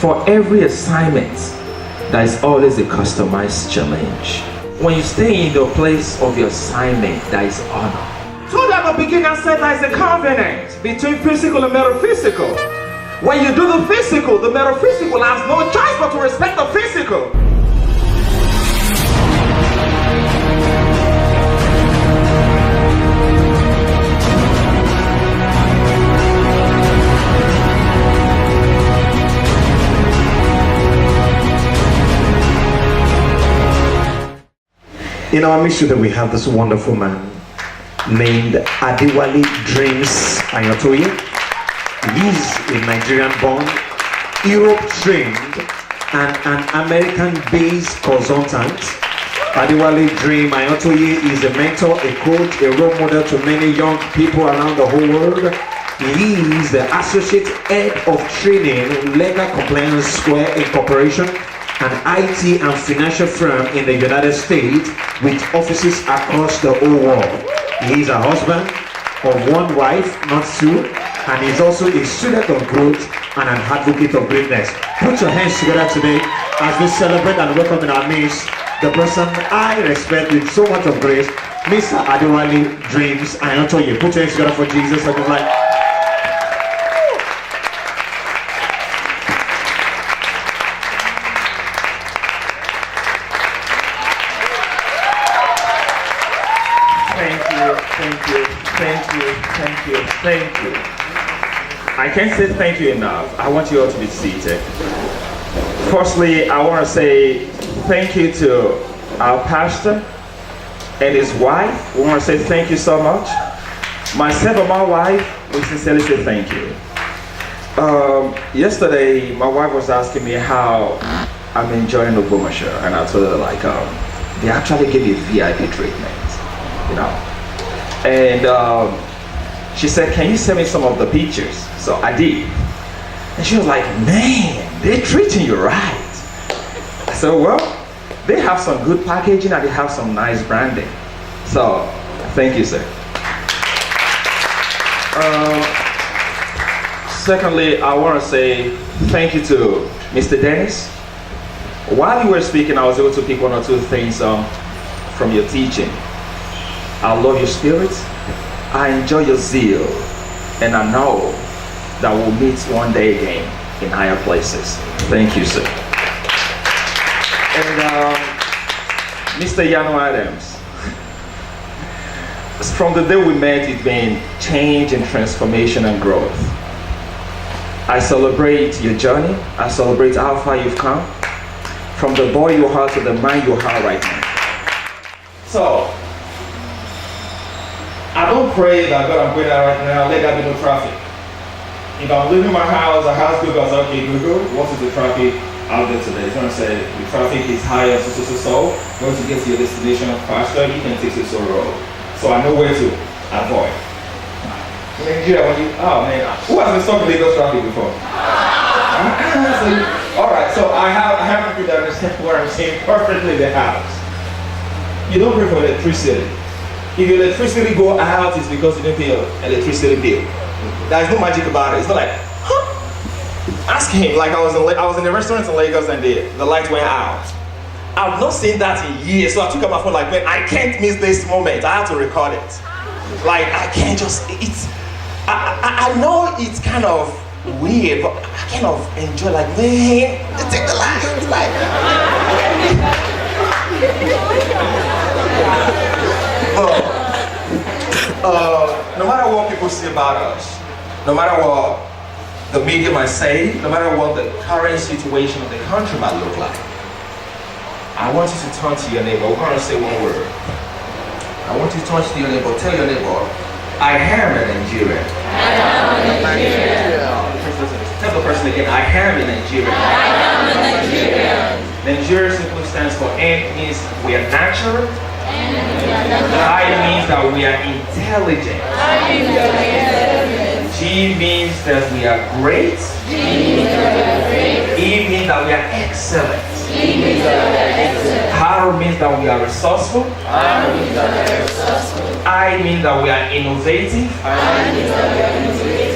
For every assignment, there is always a customized challenge. When you stay in the place of your assignment, there is honor. So that the beginner said there is a covenant between physical and metaphysical. When you do the physical, the metaphysical has no choice but to respect the physical. In our midst today, we have this wonderful man named Adewale Dreams Ayotoye. He's a Nigerian-born, Europe-trained, and an American-based consultant. Adewale Dream Ayotoye is a mentor, a coach, a role model to many young people around the whole world. He is the Associate Head of Training, Legal Compliance Square Incorporation, an IT and financial firm in the United States with offices across the whole world. He is a husband of one wife, not two, and he's also a student of growth and an advocate of greatness. Put your hands together today as we celebrate and welcome in our midst the person I respect with so much of grace, Mr. Adewale Dreams Ayotoye. Put your hands together for Jesus. I was like, Thank you. I can't say thank you enough. I want you all to be seated. Firstly, I want to say thank you to our pastor and his wife. We want to say thank you so much. Myself and my wife, we sincerely say thank you. Yesterday, my wife was asking me how I'm enjoying the Ogbomoso, and I told her like, they actually give you VIP treatment, you know. And she said, can you send me some of the pictures? So I did. And she was like, man, they're treating you right. I said, well, they have some good packaging and they have some nice branding. So, thank you, sir. Secondly, I want to say thank you to Mr. Dennis. While you were speaking, I was able to pick one or two things from your teaching. I love your spirit. I enjoy your zeal, and I know that we'll meet one day again in higher places. Thank you, sir. And Mr. Yano Adams, from the day we met, it's been change and transformation and growth. I celebrate your journey. I celebrate how far you've come, from the boy you are to the man you are right now. So, I don't pray that God, I'm going out right now, let there be no traffic. If I'm leaving my house, I have to go, okay, Google, what is the traffic out there today? It's going to say, the traffic is higher, so. Once you get to your destination faster, you can take this road. So I know where to avoid. In Nigeria, oh man, who has been stuck in Lagos traffic before? Alright, so I have people that understand what I'm saying perfectly in the house. You don't pray for electricity. If your electricity go out, it's because you didn't pay your electricity bill. There's no magic about it. It's not like, huh? Ask him. Like I was in a restaurant in Lagos and the light went out. I've not seen that in years, so I took out my phone like, man, I can't miss this moment. I have to record it. Like I can't just. I know it's kind of weird, but I kind of enjoy. Like, man, take the light. Like. No matter what people say about us, no matter what the media might say, no matter what the current situation of the country might look like, I want you to turn to your neighbor. We're going to say one word. I want you to turn to your neighbor. Tell your neighbor, I am a Nigerian. I am a Nigerian. Tell the person again, I am a Nigerian. I am a Nigerian. Nigeria simply stands for N, means we are natural. I means that we are intelligent. G means that we are great. E means that we are excellent. R means that we are resourceful. I means that we are innovative.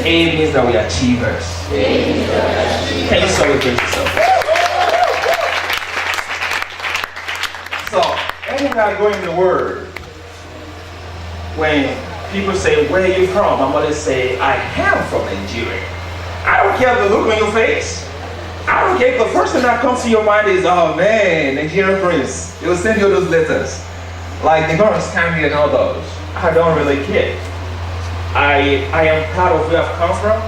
A means that we are achievers. Can you celebrate yourself? So, anywhere I go in the world, when people say, where are you from? I'm always say, I am from Nigeria. I don't care the look on your face. I don't care if the first thing that comes to your mind is, oh man, Nigerian prince. They will send you those letters. Like, they're going to scam me and all those. I don't really care. I am proud of where I've come from.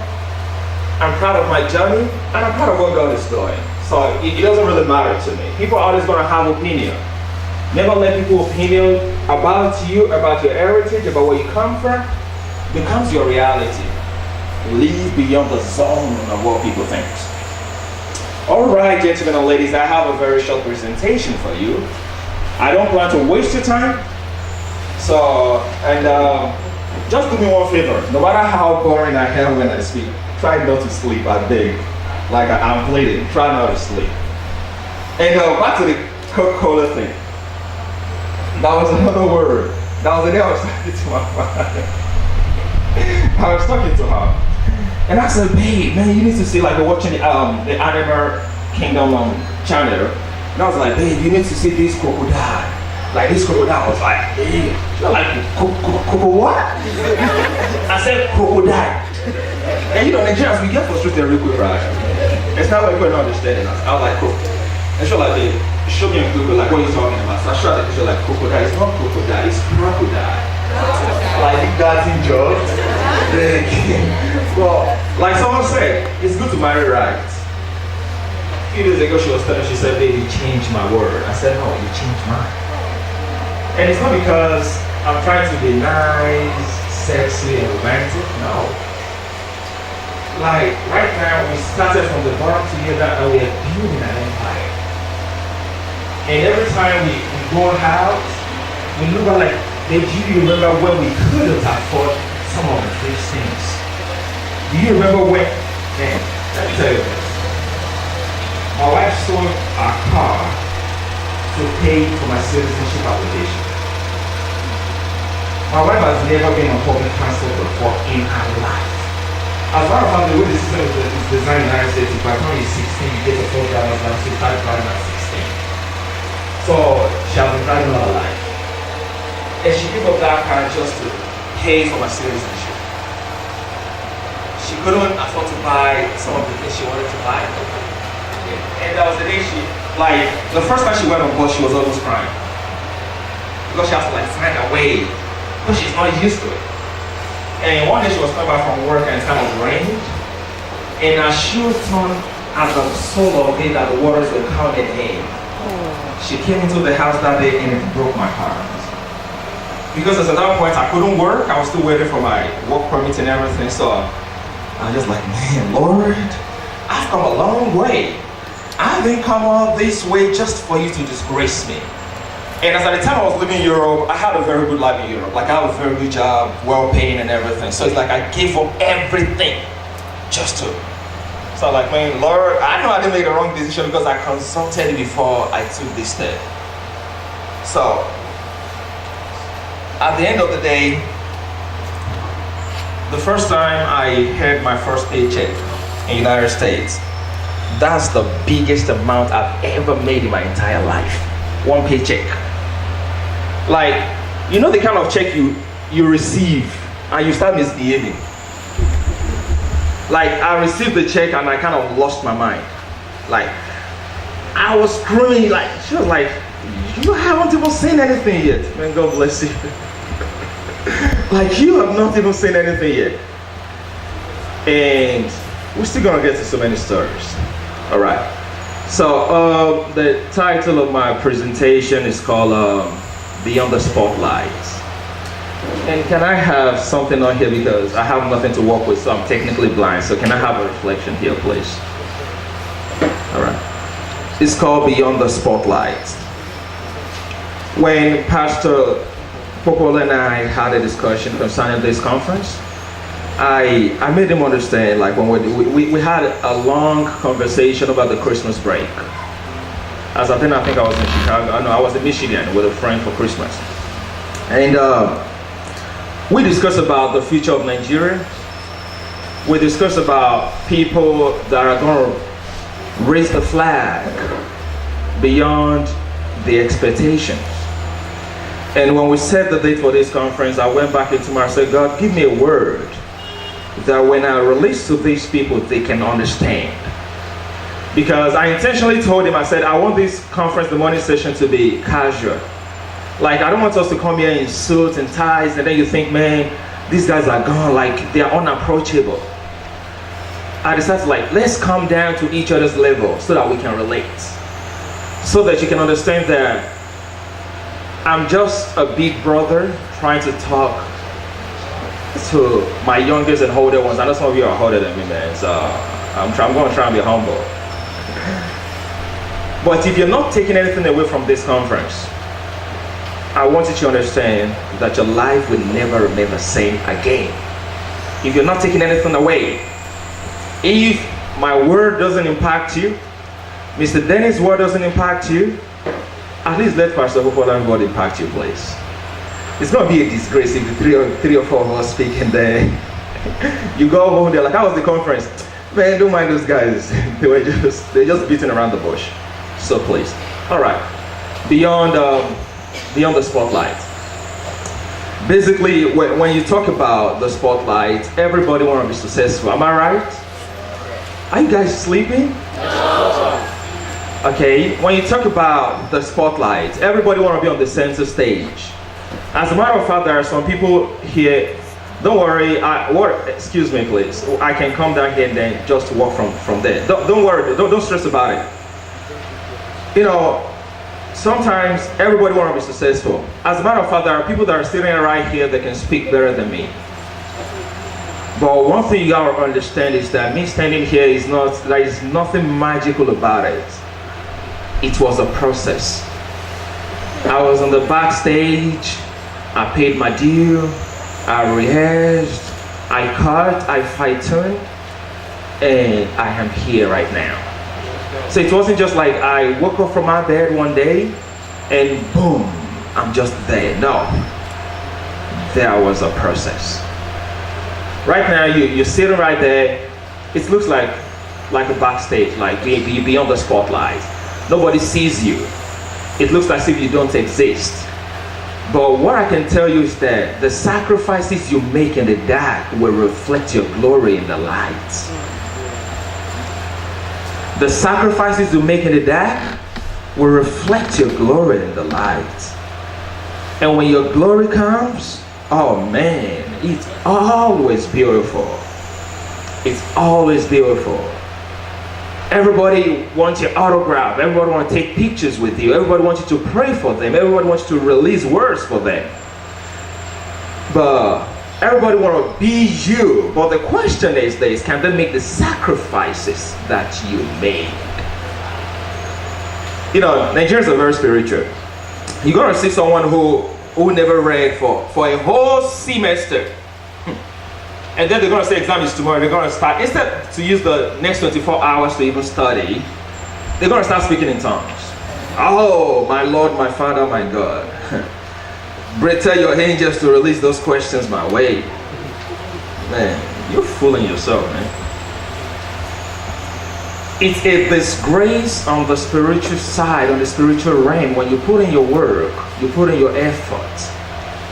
I'm proud of my journey. And I'm proud of what God is doing. So it doesn't really matter to me. People are always going to have opinion. Never let people's opinion about you, about your heritage, about where you come from, becomes your reality. Live beyond the zone of what people think. Alright, gentlemen and ladies, I have a very short presentation for you. I don't plan to waste your time. So, and just do me one favor. No matter how boring I am when I speak, try not to sleep, I beg. Like I'm pleading, try not to sleep. And back to the Coca-Cola thing. That was another word. That was the day I was talking to my wife. I was talking to her. And I said, babe, man, you need to see, like, we're watching the Animal Kingdom channel. And I was like, babe, you need to see this crocodile. Like, this crocodile was like, hey, you're like, what? I said, crocodile. And you know, Nigerians, we get frustrated real quick, right? It's not like we're not understanding us. I was like, cool. And she was like, babe, show me a Google, like, what are you talking about? So I showed her the picture, like, crocodile. It's not crocodile, it's crocodile. Like, you got in jobs. Well, like someone said, it's good to marry right. A few days ago she was telling me, she said, baby, you changed my word. I said, no, you changed mine. And it's not because I'm trying to be nice, sexy, and romantic. No. Like, right now, we started from the bottom together and we are building an empire. And every time we go out, we look at like, do you remember when we couldn't afford some of these things? Do you remember when? Man, let me tell you this. My wife sold our car to pay for my citizenship application. My wife has never been on public transport before in her life. As far as the way the system is designed in the United States, by the time you're 16, you get a full driver's license, you start driving at 16. So she has been driving all her life. And she gave up that car just to pay for my citizenship. She couldn't afford to buy some of the things she wanted to buy. And that was the day she, like, the first time she went on bus, she was almost crying. Because she has to, like, find a way. Because she's not used to it. And one day she was coming back from work and it kind of rained. And her shoe turned at the sole of it that the waters were coming in. She came into the house that day and it broke my heart. Because at that point I couldn't work, I was still waiting for my work permit and everything, so I was just like, man, Lord, I've come a long way. I didn't come all this way just for you to disgrace me. And as at the time I was living in Europe, I had a very good life in Europe. Like I had a very good job, well paying and everything. So it's like I gave up everything just to. So I'm like, man, Lord, I know I didn't make the wrong decision because I consulted it before I took this step. So at the end of the day, the first time I had my first paycheck in the United States, that's the biggest amount I've ever made in my entire life. One paycheck. Like, you know the kind of check you receive and you start misbehaving. Like, I received the check and I kind of lost my mind. Like, I was screaming, like, she was like, you haven't even seen anything yet. Man, God bless you. Like, you have not even seen anything yet. And we're still gonna get to so many stories. All right. So the title of my presentation is called Beyond the Spotlight. And can I have something on here because I have nothing to work with, so I'm technically blind. So can I have a reflection here, please? All right. It's called Beyond the Spotlight. When Pastor Popol and I had a discussion concerning this conference, I made him understand, like when we had a long conversation about the Christmas break. As I think I was in Chicago, no, I was in Michigan with a friend for Christmas. And we discussed about the future of Nigeria. we discussed about people that are going to raise the flag beyond the expectations. And when we set the date for this conference, I went back into my, I said, God, give me a word that when I release to these people, they can understand. Because I intentionally told him, I said, I want this conference, the morning session, to be casual. Like, I don't want us to come here in suits and ties, and then you think, man, these guys are gone, like, they're unapproachable. I decided, like, let's come down to each other's level so that we can relate. So that you can understand that I'm just a big brother trying to talk to my youngest and older ones. I know some of you are older than me, man, so I'm going to try and be humble. But if you're not taking anything away from this conference, I want you to understand that your life will never remain the same again. If you're not taking anything away, if my word doesn't impact you, Mr. Dennis' word doesn't impact you, at least let Pastor Hopolan word impact you, please. It's going to be a disgrace if the three or four of us speak and then you go home, they're like, how was the conference? Man, don't mind those guys. They're just beating around the bush. So please. All right. Beyond the spotlight. Basically, when you talk about the spotlight, everybody wants to be successful. Am I right? Are you guys sleeping? No. Okay, when you talk about the spotlight, everybody wants to be on the center stage. As a matter of fact, there are some people here. Don't worry. Excuse me, please. I can come down here and then just walk from there. Don't worry. Don't stress about it. You know, sometimes everybody wants to be successful. As a matter of fact, there are people that are sitting right here that can speak better than me. But one thing you gotta understand is that me standing here is not, there is nothing magical about it. It was a process. I was on the backstage, I paid my due, I rehearsed, I cut, I fine-tuned, and I am here right now. So it wasn't just like I woke up from my bed one day and boom, I'm just there. No, there was a process. Right now, you're sitting right there. It looks like a backstage, like beyond the spotlight. Nobody sees you. It looks as if you don't exist. But what I can tell you is that the sacrifices you make in the dark will reflect your glory in the light. The sacrifices you make in the dark will reflect your glory in the light. And when your glory comes, oh man, it's always beautiful. It's always beautiful. Everybody wants your autograph. Everybody wants to take pictures with you. Everybody wants you to pray for them. Everybody wants you to release words for them. But everybody wants to be you. But the question is this, can they make the sacrifices that you made? You know, Nigerians are very spiritual. You're going to see someone who never read for a whole semester. And then they're going to say exam is tomorrow. They're going to start, instead to use the next 24 hours to even study, they're going to start speaking in tongues. Oh, my Lord, my Father, my God. Tell your angels to release those questions my way. Man, you're fooling yourself, man. It's a disgrace on the spiritual side, on the spiritual realm, when you put in your work, you put in your effort,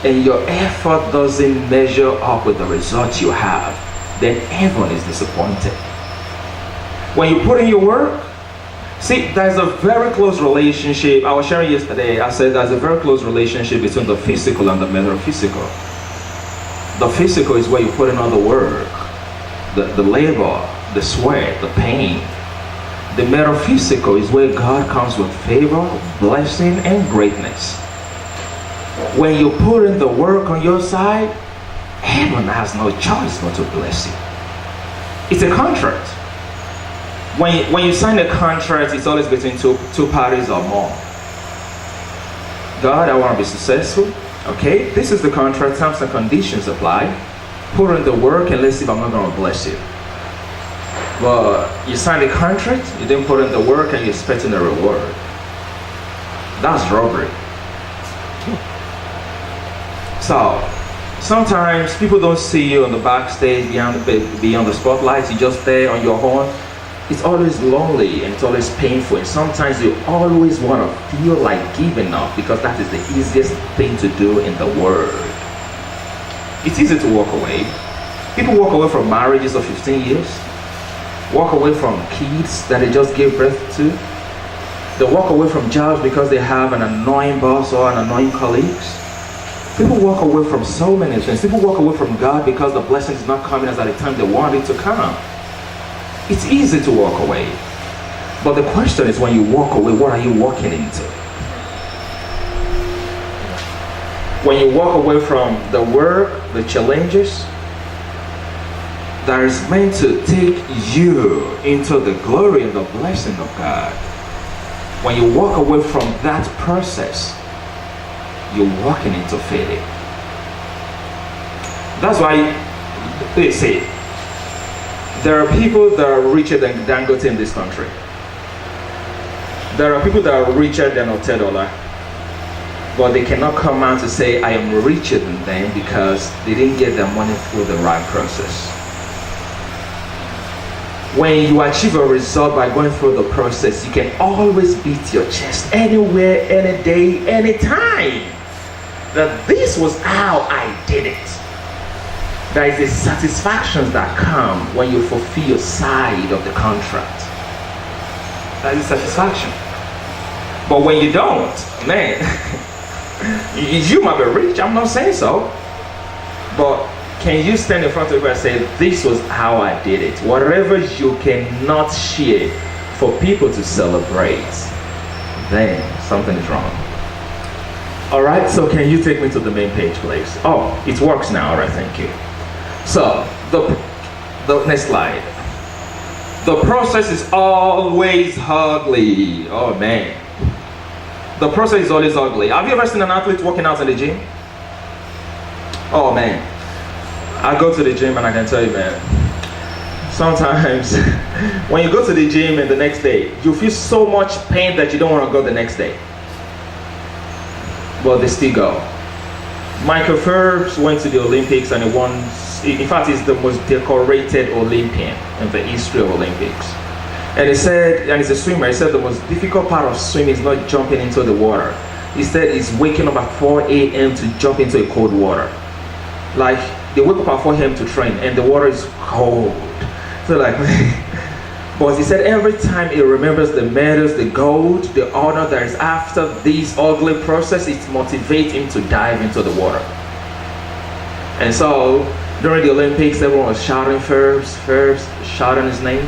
and your effort doesn't measure up with the results you have, then heaven is disappointed. When you put in your work, see, there's a very close relationship. I was sharing yesterday, I said there's a very close relationship between the physical and the metaphysical. The physical is where you put in all the work, the labor, the sweat, the pain. The metaphysical is where God comes with favor, blessing, and greatness. When you put in the work on your side, heaven has no choice but to bless you. It's a contract. When you sign a contract, it's always between two parties or more. God, I want to be successful. Okay, this is the contract, terms and conditions apply. Put in the work and let's see if I'm not going to bless you. But you sign the contract, you didn't put in the work and you're expecting a reward. That's robbery. So, Sometimes people don't see you on the backstage beyond the spotlights. You're just there on your own. It's always lonely and it's always painful. And sometimes you always want to feel like giving up because that is the easiest thing to do in the world. It's easy to walk away. People walk away from marriages of 15 years. Walk away from kids that they just gave birth to. They walk away from jobs because they have an annoying boss or an annoying colleagues. People walk away from so many things. People walk away from God because the blessing is not coming as at the time they want it to come. It's easy to walk away. But the question is, when you walk away, what are you walking into? When you walk away from the work, the challenges that is meant to take you into the glory and the blessing of God, when you walk away from that process, you're walking into failure. That's why they say there are people that are richer than Dangote in this country. There are people that are richer than Otedola, but they cannot come out to say, I am richer than them, because they didn't get their money through the right process. When you achieve a result by going through the process, you can always beat your chest anywhere, any day, any time, that this was how I did it. There is a satisfaction that comes when you fulfill your side of the contract. That is satisfaction. But when you don't, man, you might be rich, I'm not saying so, but can you stand in front of people and say, this was how I did it? Whatever you cannot share for people to celebrate, then something is wrong. All right, so can you take me to the main page, please? Oh, it works now. All right, thank you. So, the next slide. The process is always ugly. Oh, man. The process is always ugly. Have you ever seen an athlete working out in the gym? Oh, man. I go to the gym and I can tell you, man, sometimes when you go to the gym and the next day, you feel so much pain that you don't want to go the next day. But they still go. Michael Phelps went to the Olympics and he won. In fact, he's the most decorated Olympian in the history of Olympics. And he said, and he's a swimmer, he said the most difficult part of swimming is not jumping into the water. He said he's waking up at 4 a.m. to jump into a cold water. Like, they wake up at 4 a.m. to train and the water is cold. So like, but he said every time he remembers the medals, the gold, the honor that is after this ugly process, it motivates him to dive into the water. And so during the Olympics, everyone was shouting Phelps, shouting his name.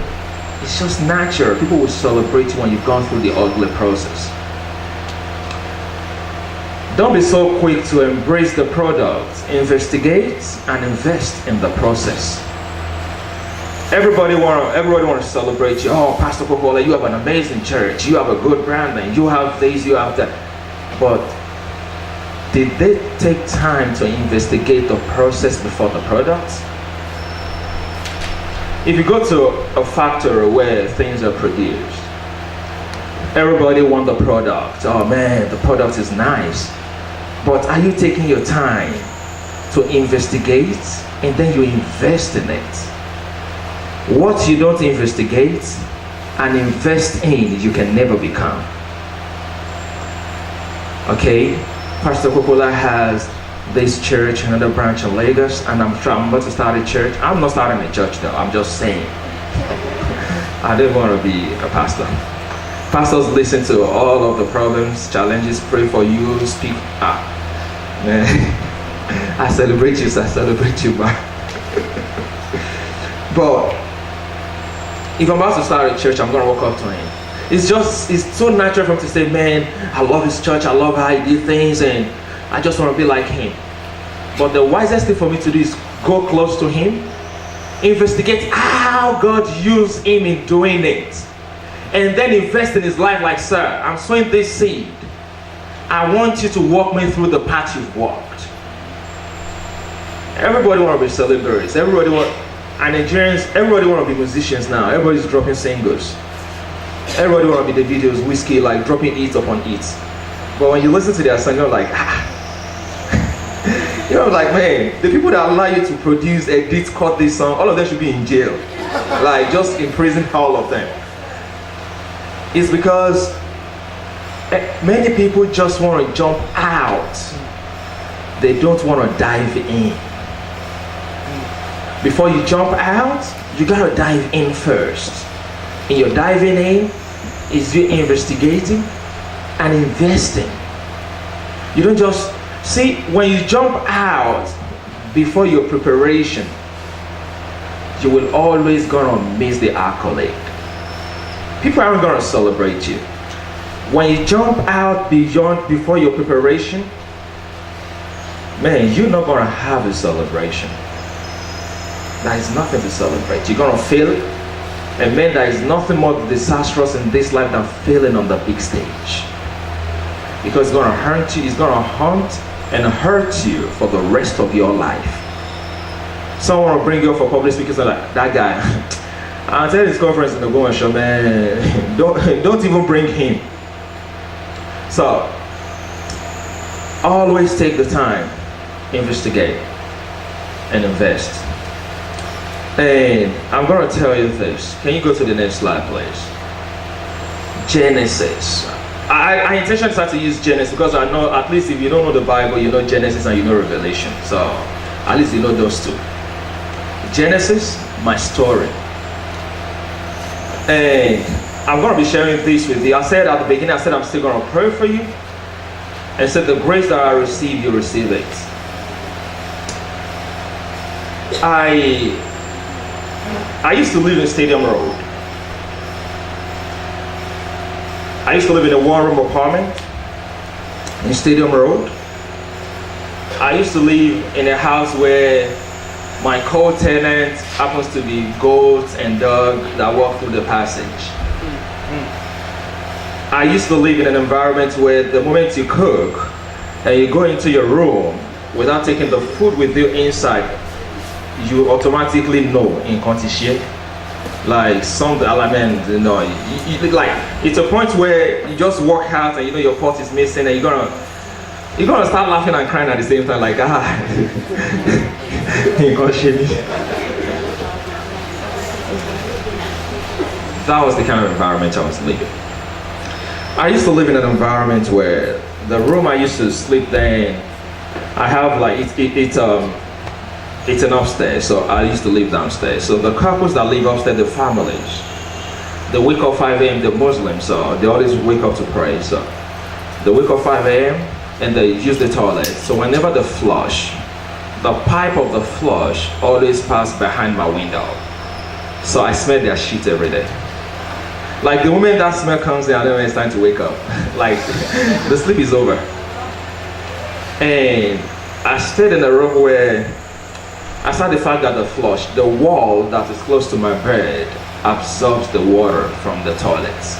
It's just natural. People will celebrate you when you've gone through the ugly process. Don't be so quick to embrace the product. Investigate and invest in the process. Everybody want to celebrate you. Oh, Pastor Popola, you have an amazing church. You have a good branding. You have this, you have that. But did they take time to investigate the process before the product? If you go to a factory where things are produced, everybody wants the product. Oh man, the product is nice. But are you taking your time to investigate and then you invest in it? What you don't investigate and invest in, you can never become. Okay, Pastor Popola has this church, another branch in Lagos, and I'm about to start a church. I'm not starting a church though, I'm just saying. I don't want to be a pastor. Pastors listen to all of the problems, challenges, pray for you, speak. Man, I celebrate you, sir. I celebrate you, man. But if I'm about to start a church, I'm going to walk up to him. It's so natural for him to say, man, I love his church, I love how he did things, and I just want to be like him. But the wisest thing for me to do is go close to him, investigate how God used him in doing it, and then invest in his life like, sir, I'm sowing this seed. I want you to walk me through the path you've walked. Everybody want to be celebrities. And Nigerians, everybody want to be musicians now. Everybody's dropping singles. Everybody want to be the videos, whiskey, like dropping hits upon hits. But when you listen to their song, you're like, You know, like, man, the people that allow you to produce, edit, cut this song, all of them should be in jail. Like, just in prison, all of them. It's because many people just want to jump out. They don't want to dive in. Before you jump out, you got to dive in first. And your diving in is you investigating and investing. You don't just see, when you jump out before your preparation, you will always gonna miss the accolade. People aren't gonna celebrate you. When you jump out before your preparation, man, you're not gonna have a celebration. There is nothing to celebrate. You're gonna fail, and man, there is nothing more disastrous in this life than failing on the big stage. Because it's gonna hurt you, it's gonna haunt and hurt you for the rest of your life. Someone will bring you up for public speakers and like, that guy, I'll tell you this conference in the Goan show, man, don't even bring him. So, always take the time, investigate, and invest. And I'm gonna tell you this. Can you go to the next slide, please? Genesis. I intentionally started to use Genesis because I know, at least if you don't know the Bible, you know Genesis and you know Revelation. So, at least you know those two. Genesis, my story. And I'm going to be sharing this with you. I said at the beginning, I said I'm still going to pray for you. And said the grace that I receive, you receive it. I used to live in Stadium Road. I used to live in a one-room apartment in Stadium Road. I used to live in a house where my co-tenant happens to be goats and dogs that walk through the passage. I used to live in an environment where the moment you cook and you go into your room without taking the food with you inside, you automatically know in condition. Like some element, you know, like it's a point where you just walk out and you know your pot is missing and you're gonna start laughing and crying at the same time, like That was the kind of environment I was living. I used to live in an environment where the room I used to sleep in, I have like it's an upstairs, so I used to live downstairs. So the couples that live upstairs, the families, they wake up 5 a.m. They're Muslims, so they always wake up to pray. So they wake up 5 a.m. and they use the toilet. So whenever they flush, the pipe of the flush always pass behind my window. So I smell their shit every day. Like the moment that smell comes in, I know it's time to wake up. Like the sleep is over. And I stayed in a room where, aside the fact that the flush, the wall that is close to my bed absorbs the water from the toilets.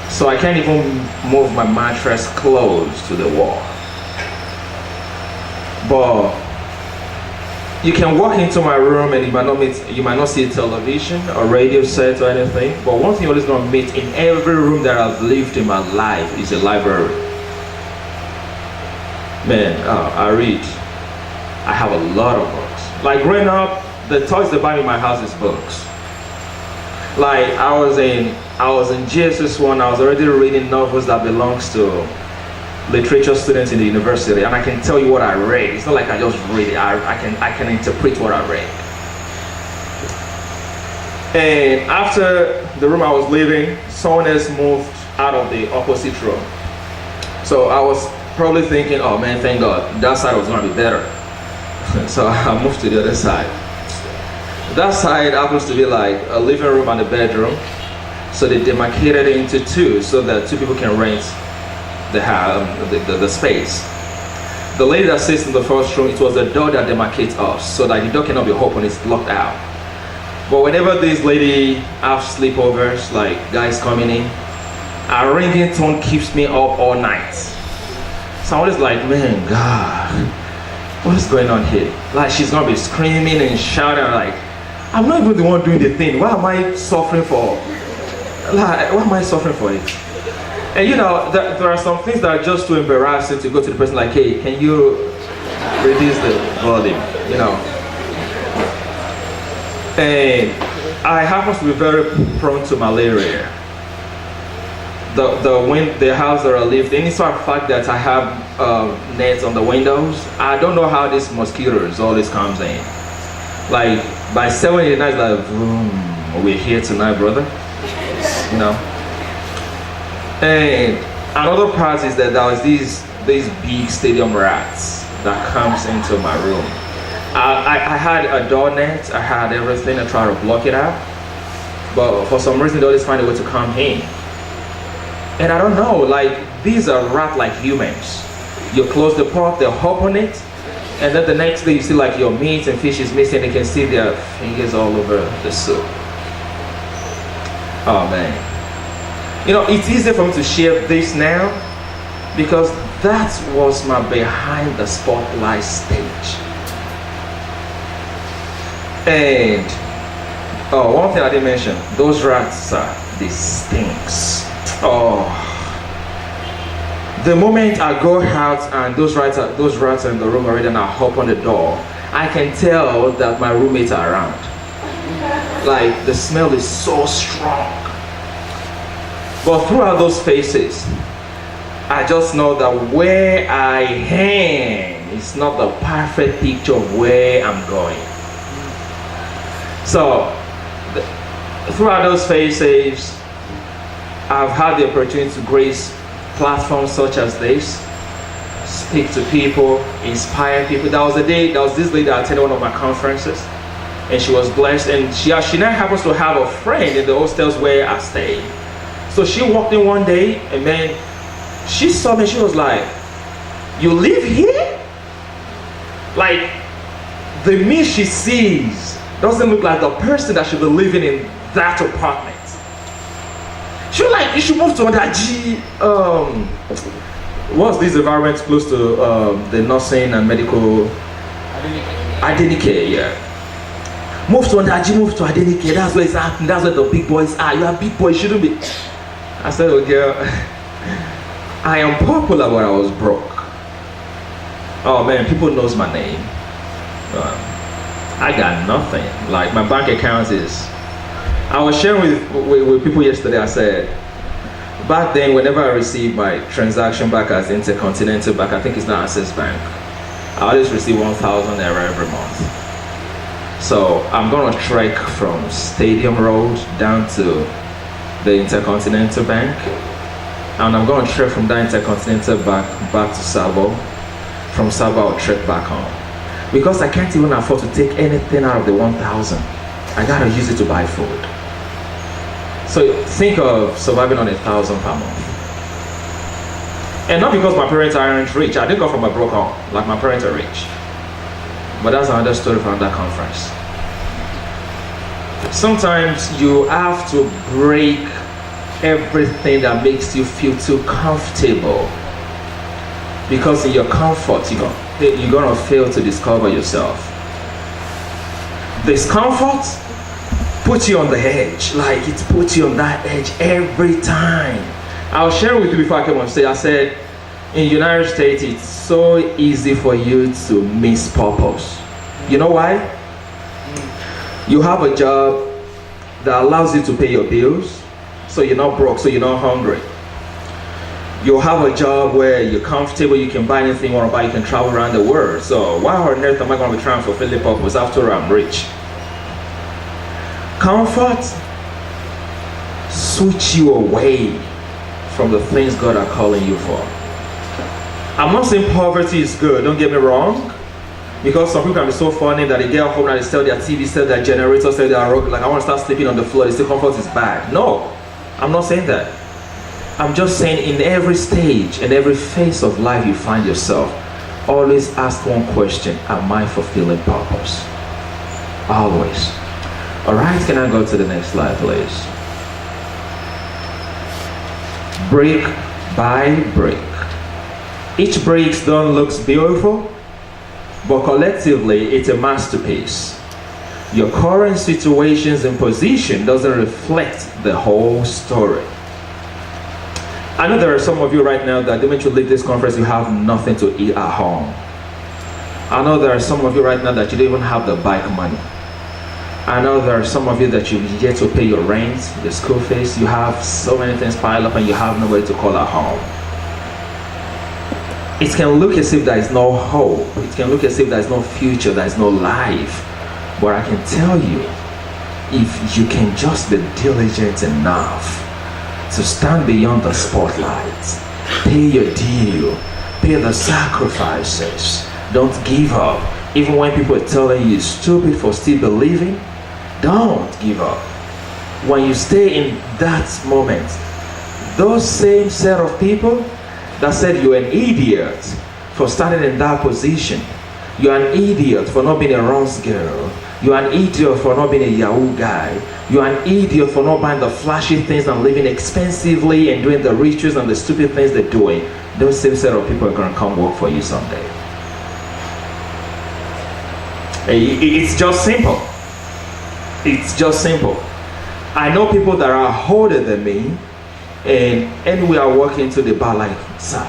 So I can't even move my mattress close to the wall. But you can walk into my room and you might not see a television or radio set or anything, but one thing you're always going to meet in every room that I've lived in my life is a library. Man, I read. I have a lot of books. Like growing up, the toys they buy in my house is books. Like I was in GSS1, I was already reading novels that belongs to literature students in the university, and I can tell you what I read. It's not like I just read it. I can interpret what I read. And after the room I was living, someone else moved out of the opposite room. So I was probably thinking, oh man, thank God, that side was gonna be better. So I moved to the other side. That side happens to be like a living room and a bedroom. So they demarcated it into two so that two people can rent the space. The lady that sits in the first room, it was the door that demarcates us so that the door cannot be opened, it's locked out. But whenever this lady have sleepovers, like guys coming in, her ringing tone keeps me up all night. So I'm always like, man, God, what is going on here? Like she's gonna be screaming and shouting like, I'm not even the one doing the thing. Why am I suffering for? Like, why am I suffering for it? And you know, there are some things that are just too embarrassing to go to the person like, hey, can you reduce the volume, you know. And I happen to be very prone to malaria. The house that I lived in, despite the fact that I have nets on the windows, I don't know how these mosquitoes always comes in. Like by 7 in the night, like, we're here tonight, brother. You know. And another part is that there was these big stadium rats that comes into my room. I had a door net, I had everything, I tried to block it out, but for some reason they always find a way to come in. And I don't know, like, these are rats like humans. You close the pot, they hop on it, and then the next day you see like your meat and fish is missing, and you can see their fingers all over the soup. Oh man. You know, it's easy for me to share this now because that was my behind the spotlight stage. And one thing I didn't mention, those rats they stinks. Oh, the moment I go out and those rats are in the room already and I hop on the door, I can tell that my roommates are around. Like the smell is so strong. But throughout those phases, I just know that where I am is not the perfect picture of where I'm going. So, throughout those phases, I've had the opportunity to grace platforms such as this, speak to people, inspire people. There was this lady that attended one of my conferences, and she was blessed, and she now happens to have a friend in the hostels where I stayed. So she walked in one day, and then she saw me, she was like, "You live here?" Like, the me she sees doesn't look like the person that should be living in that apartment. She was like, "You should move to Ondaji." What's this environment close to the nursing and medical? Adenike, yeah. Move to Ondaji, move to Adenike. That's where it's happening. That's where the big boys are. You are big boys, shouldn't be. I said, "Oh girl, I am popular, but I was broke." Oh man, people knows my name. I got nothing. Like my bank account is. I was sharing with people yesterday. I said, back then, whenever I received my transaction back as Intercontinental Bank, I think it's now Access Bank, I always receive 1,000 naira every month. So I'm gonna trek from Stadium Road down to the Intercontinental Bank, and I'm gonna trek from that Intercontinental back to Sabo. From Sabo, I'll trek back home because I can't even afford to take anything out of the 1,000. I gotta use it to buy food. So think of surviving on 1,000 per month. And not because my parents aren't rich. I didn't come from a broke home, like my parents are rich. But that's another story from that conference. Sometimes you have to break everything that makes you feel too comfortable. Because in your comfort, you're gonna fail to discover yourself. Discomfort puts you on the edge, like it puts you on that edge every time. I was sharing with you before I came on stage. I said, in the United States, it's so easy for you to miss purpose. You know why? You have a job that allows you to pay your bills, so you're not broke, so you're not hungry. You have a job where you're comfortable, you can buy anything you want to buy, you can travel around the world. So why on earth am I going to be trying to fulfill the purpose after I'm rich? Comfort switch you away from the things God are calling you for. I'm not saying poverty is good, don't get me wrong. Because some people can be so funny that they get home and they sell their TV, sell their generator, sell their rock, like I want to start sleeping on the floor, they say comfort is bad. No, I'm not saying that. I'm just saying in every stage and every phase of life you find yourself, always ask one question: am I fulfilling purpose? Always. Alright, can I go to the next slide, please? Brick by brick. Each breakstone looks beautiful, but collectively it's a masterpiece. Your current situations and position doesn't reflect the whole story. I know there are some of you right now that the moment you leave this conference, you have nothing to eat at home. I know there are some of you right now that you don't even have the bike money. I know there are some of you that you've yet to pay your rent, the school fees. You have so many things piled up and you have nobody to call at home. It can look as if there is no hope. It can look as if there is no future, there is no life. But I can tell you, if you can just be diligent enough to stand beyond the spotlight, pay your due, pay the sacrifices, don't give up. Even when people are telling you you're stupid for still believing, don't give up. When you stay in that moment, those same set of people that said you're an idiot for standing in that position, you're an idiot for not being a runs girl, you're an idiot for not being a Yahoo guy, you're an idiot for not buying the flashy things and living expensively and doing the rituals and the stupid things they're doing, those same set of people are going to come work for you someday. It's just simple. It's just simple. I know people that are older than me, and we are walking to the bar like, sir.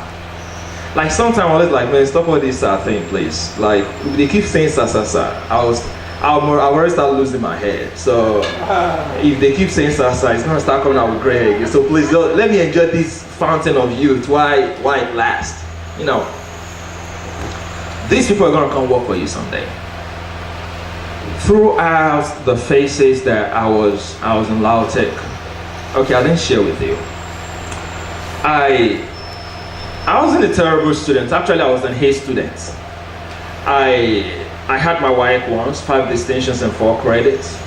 Like sometimes I was like, man, stop all this thing, please. Like they keep saying sir. I'll already start losing my head. So if they keep saying sir, it's gonna start coming out with gray hair. So please let me enjoy this fountain of youth. Why it lasts? You know, these people are gonna come work for you someday. Throughout the phases that I was in Lautech, okay, I didn't share with you. I wasn't a terrible student. Actually, I was an A student. I had my WAEC once, 5 distinctions and 4 credits,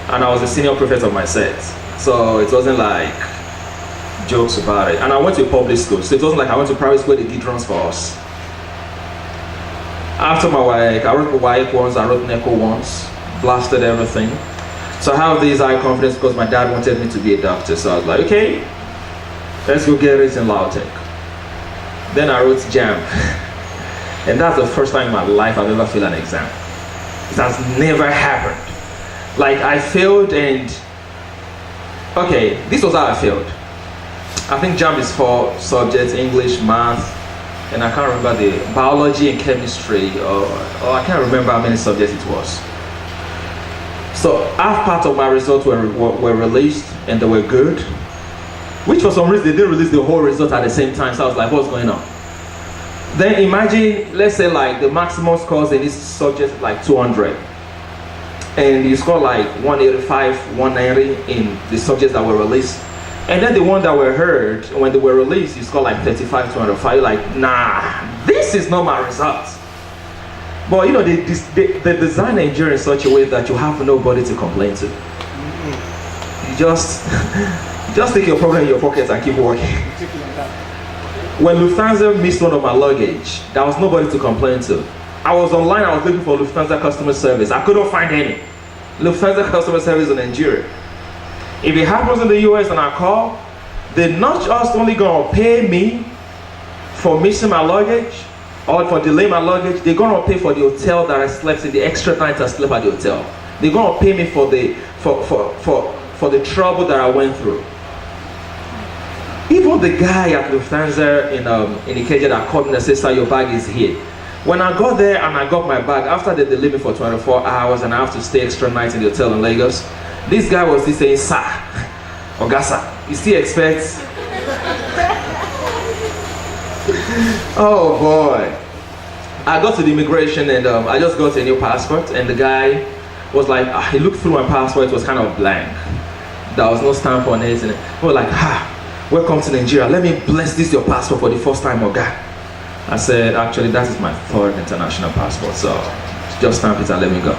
and I was the senior prefect of my set. So it wasn't like jokes about it. And I went to a public school, so it wasn't like I went to private school. They did runs for us. After my WAEC, I wrote WAEC once, I wrote NECO once, blasted everything. So I have this high confidence because my dad wanted me to be a doctor. So I was like, okay, let's go get it in Lautech. Then I wrote JAM. And that's the first time in my life I've ever failed an exam. It has never happened. Like I failed and, okay, this was how I failed. I think JAM is 4 subjects, English, math, and I can't remember the biology and chemistry, or I can't remember how many subjects it was. So half part of my results were released and they were good, which for some reason they didn't release the whole result at the same time. So I was like, what's going on? Then imagine, let's say like the maximum scores in this subject like 200, and you score like 185, 190 in the subjects that were released. And then the one that were heard, when they were released, you score like 35, 205. You're like, nah, this is not my results. But you know, they design Nigeria in such a way that you have nobody to complain to. You just take your problem in your pocket and keep working. When Lufthansa missed one of my luggage, there was nobody to complain to. I was online, I was looking for Lufthansa customer service. I couldn't find any. Lufthansa customer service in Nigeria. If it happens in the US and I call, they're not just only gonna pay me for missing my luggage or for delaying my luggage, they're gonna pay for the hotel that I slept in, the extra night I slept at the hotel. They're gonna pay me for the trouble that I went through. Even the guy at Lufthansa in Ikeja that called me and said, sir, your bag is here. When I got there and I got my bag, after they delivered me for 24 hours and I have to stay extra night in the hotel in Lagos, this guy was still saying, sir, Ogasa, you still expect? Oh boy. I got to the immigration and I just got a new passport, and the guy was like, he looked through my passport, it was kind of blank. There was no stamp on it, and we were like, welcome to Nigeria. Let me bless this your passport for the first time, Oga. I said, actually, that is my 3rd international passport, so just stamp it and let me go.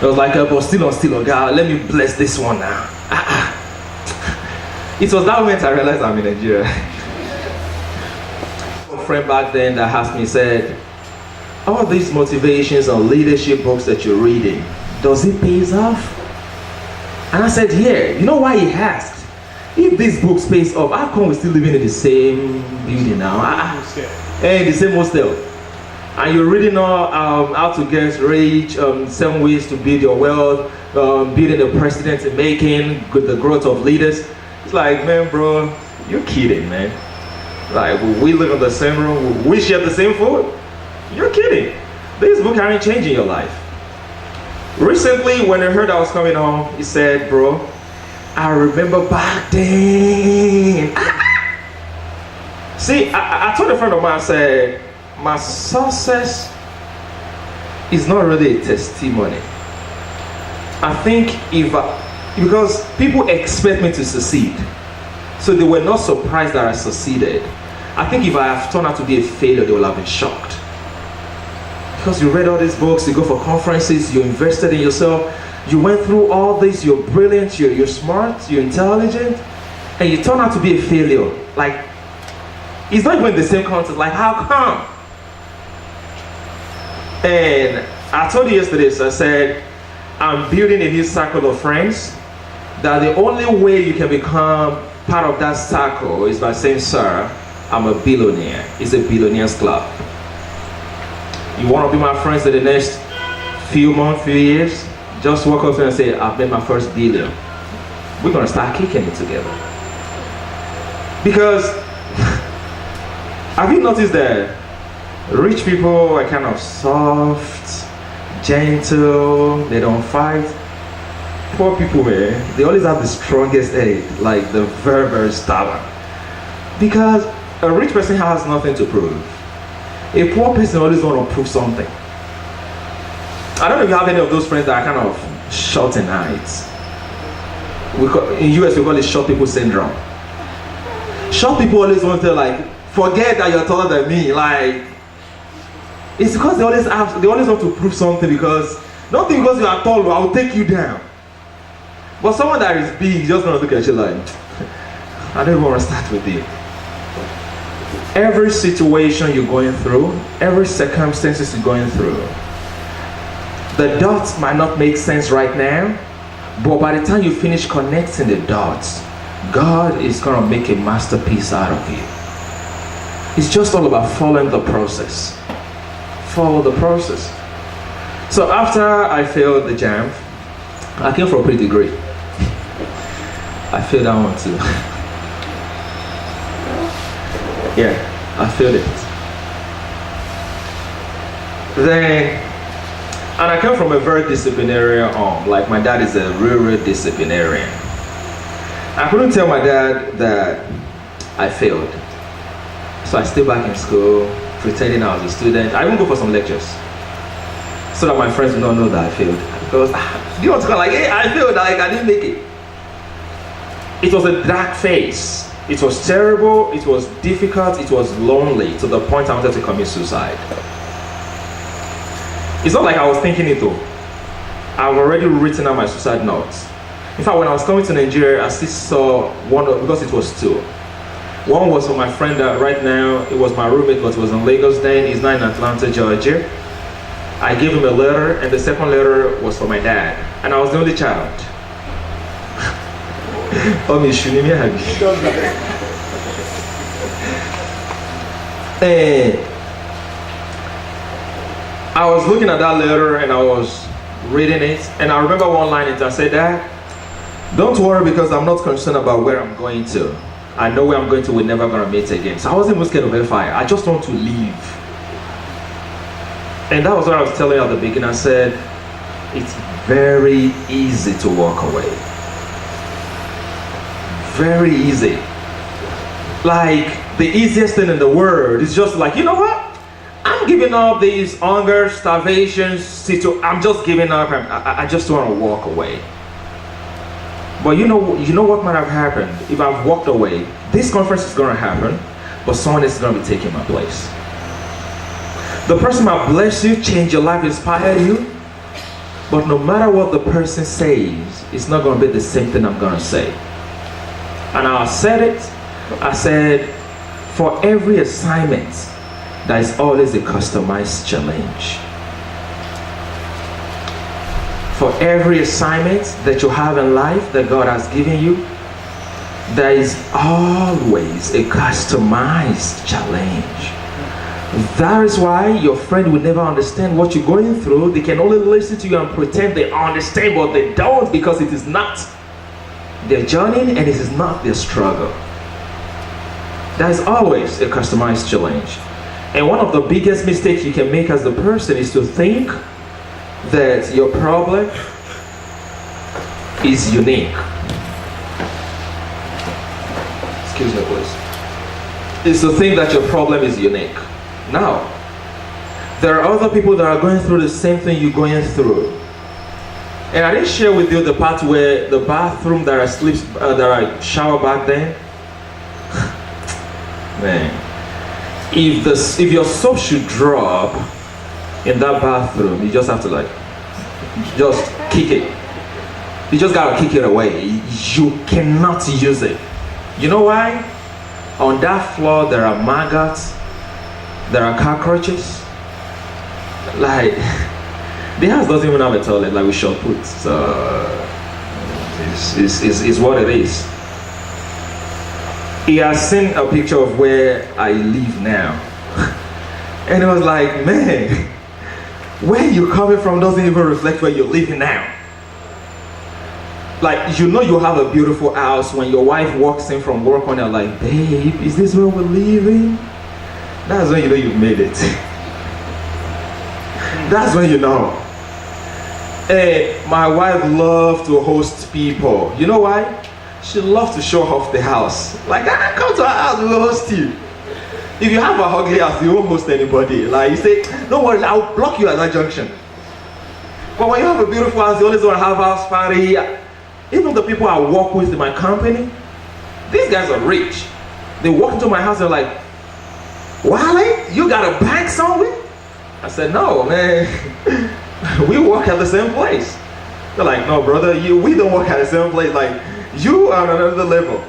It was like, but still, Oga, let me bless this one now. It was that moment I realized I'm in Nigeria. A friend back then that asked me, said, all these motivations and leadership books that you're reading, does it pay off? And I said, yeah. You know why he asked? If this book pays off, how come we're still living in the same building now? And the same hostel. And you're reading how to get rich, 7 ways to build your wealth, building the president in making, with the growth of leaders. It's like, man, bro, you're kidding, man. Like, we live in the same room, we share the same food? You're kidding. This book aren't changing your life. Recently, when I heard I was coming home, he said, bro, I remember back then. See, I told a friend of mine, I said, my success is not really a testimony. I think because people expect me to succeed, so they were not surprised that I succeeded. I think if I have turned out to be a failure, they will have been shocked. Because you read all these books, you go for conferences, you invested in yourself, you went through all this, you're brilliant, you're smart, you're intelligent, and you turn out to be a failure. Like, it's not even the same concept. Like, how come? And I told you yesterday, so I said, I'm building a new circle of friends, that the only way you can become part of that circle is by saying, sir, I'm a billionaire. It's a billionaires club. You want to be my friends in the next few months, few years? Just walk up to me and say, I've made my first billion. We're going to start kicking it together. Because, have you noticed that rich people are kind of soft, gentle, they don't fight? Poor people, man, they always have the strongest head, like the very, very stubborn. Because a rich person has nothing to prove. A poor person always want to prove something. I don't know if you have any of those friends that are kind of short and heights. In US we call it short people syndrome. Short people always want to like forget that you're taller than me. Like, it's because they always want to prove something, because nothing because you are tall, I will take you down. But someone that is big just gonna look at you like, I don't even want to start with you. Every situation you're going through, every circumstances you're going through, the dots might not make sense right now, but by the time you finish connecting the dots, God is gonna make a masterpiece out of you. It's just all about following the process. Follow the process. So after I failed the jam, I came for a pre-degree. I failed that one too. Yeah, I failed it. Then, and I come from a very disciplinarian home. Like, my dad is a real disciplinarian. I couldn't tell my dad that I failed. So I stayed back in school, pretending I was a student. I even go for some lectures, so that my friends would not know that I failed. Because, do you want to go like, hey, I failed, like, I didn't make it. It was a dark phase. It was terrible, it was difficult, it was lonely, to the point I wanted to commit suicide. It's not like I was thinking it though. I've already written out my suicide notes. In fact, when I was coming to Nigeria, I still saw one, because it was two. One was for my friend that right now, it was my roommate, but it was in Lagos then, he's now in Atlanta, Georgia. I gave him a letter, and the second letter was for my dad. And I was the only child. And I was looking at that letter and I was reading it, and I remember one line in it. I said, Dad, don't worry, because I'm not concerned about where I'm going to. I know where I'm going to, we're never going to meet again. So I wasn't even scared of hellfire. I just want to leave. And that was what I was telling you at the beginning. I said, it's very easy to walk away. Very easy. Like, the easiest thing in the world is just like, you know what? I'm giving up these hunger, starvation, I'm just giving up. I just want to walk away. But you know what might have happened if I've walked away? This conference is going to happen, but someone is going to be taking my place. The person might bless you, change your life, inspire you, but no matter what the person says, it's not going to be the same thing I'm going to say. And I said it, I said, for every assignment, there is always a customized challenge. For every assignment that you have in life that God has given you, there is always a customized challenge. That is why your friend will never understand what you're going through. They can only listen to you and pretend they understand, but they don't, because it is not their journey and it is not their struggle. There is always a customized challenge. And one of the biggest mistakes you can make as a person is to think that your problem is unique. Excuse me, please. Is to think that your problem is unique. Now, there are other people that are going through the same thing you're going through. And I didn't share with you the part where the bathroom that I shower back then. Man, if your soap should drop in that bathroom, you just have to just kick it. You just gotta kick it away. You cannot use it. You know why? On that floor there are maggots, there are cockroaches. The house doesn't even have a toilet like we should put. So it's what it is. He has seen a picture of where I live now. And it was like, man, where you coming from doesn't even reflect where you're living now. You know you have a beautiful house when your wife walks in from work and you're like, babe, is this where we're living? That's when you know you've made it. That's when you know. Hey, my wife loves to host people. You know why? She loves to show off the house. Come to our house, we'll host you. If you have a ugly house, you won't host anybody. You say, don't worry, I'll block you at that junction. But when you have a beautiful house, you always want to have a house party. Even the people I work with in my company, these guys are rich. They walk into my house and they're like, Wale, you got a bank somewhere? I said, no, man. We work at the same place. They're like, no, brother, we don't work at the same place. You are on another level.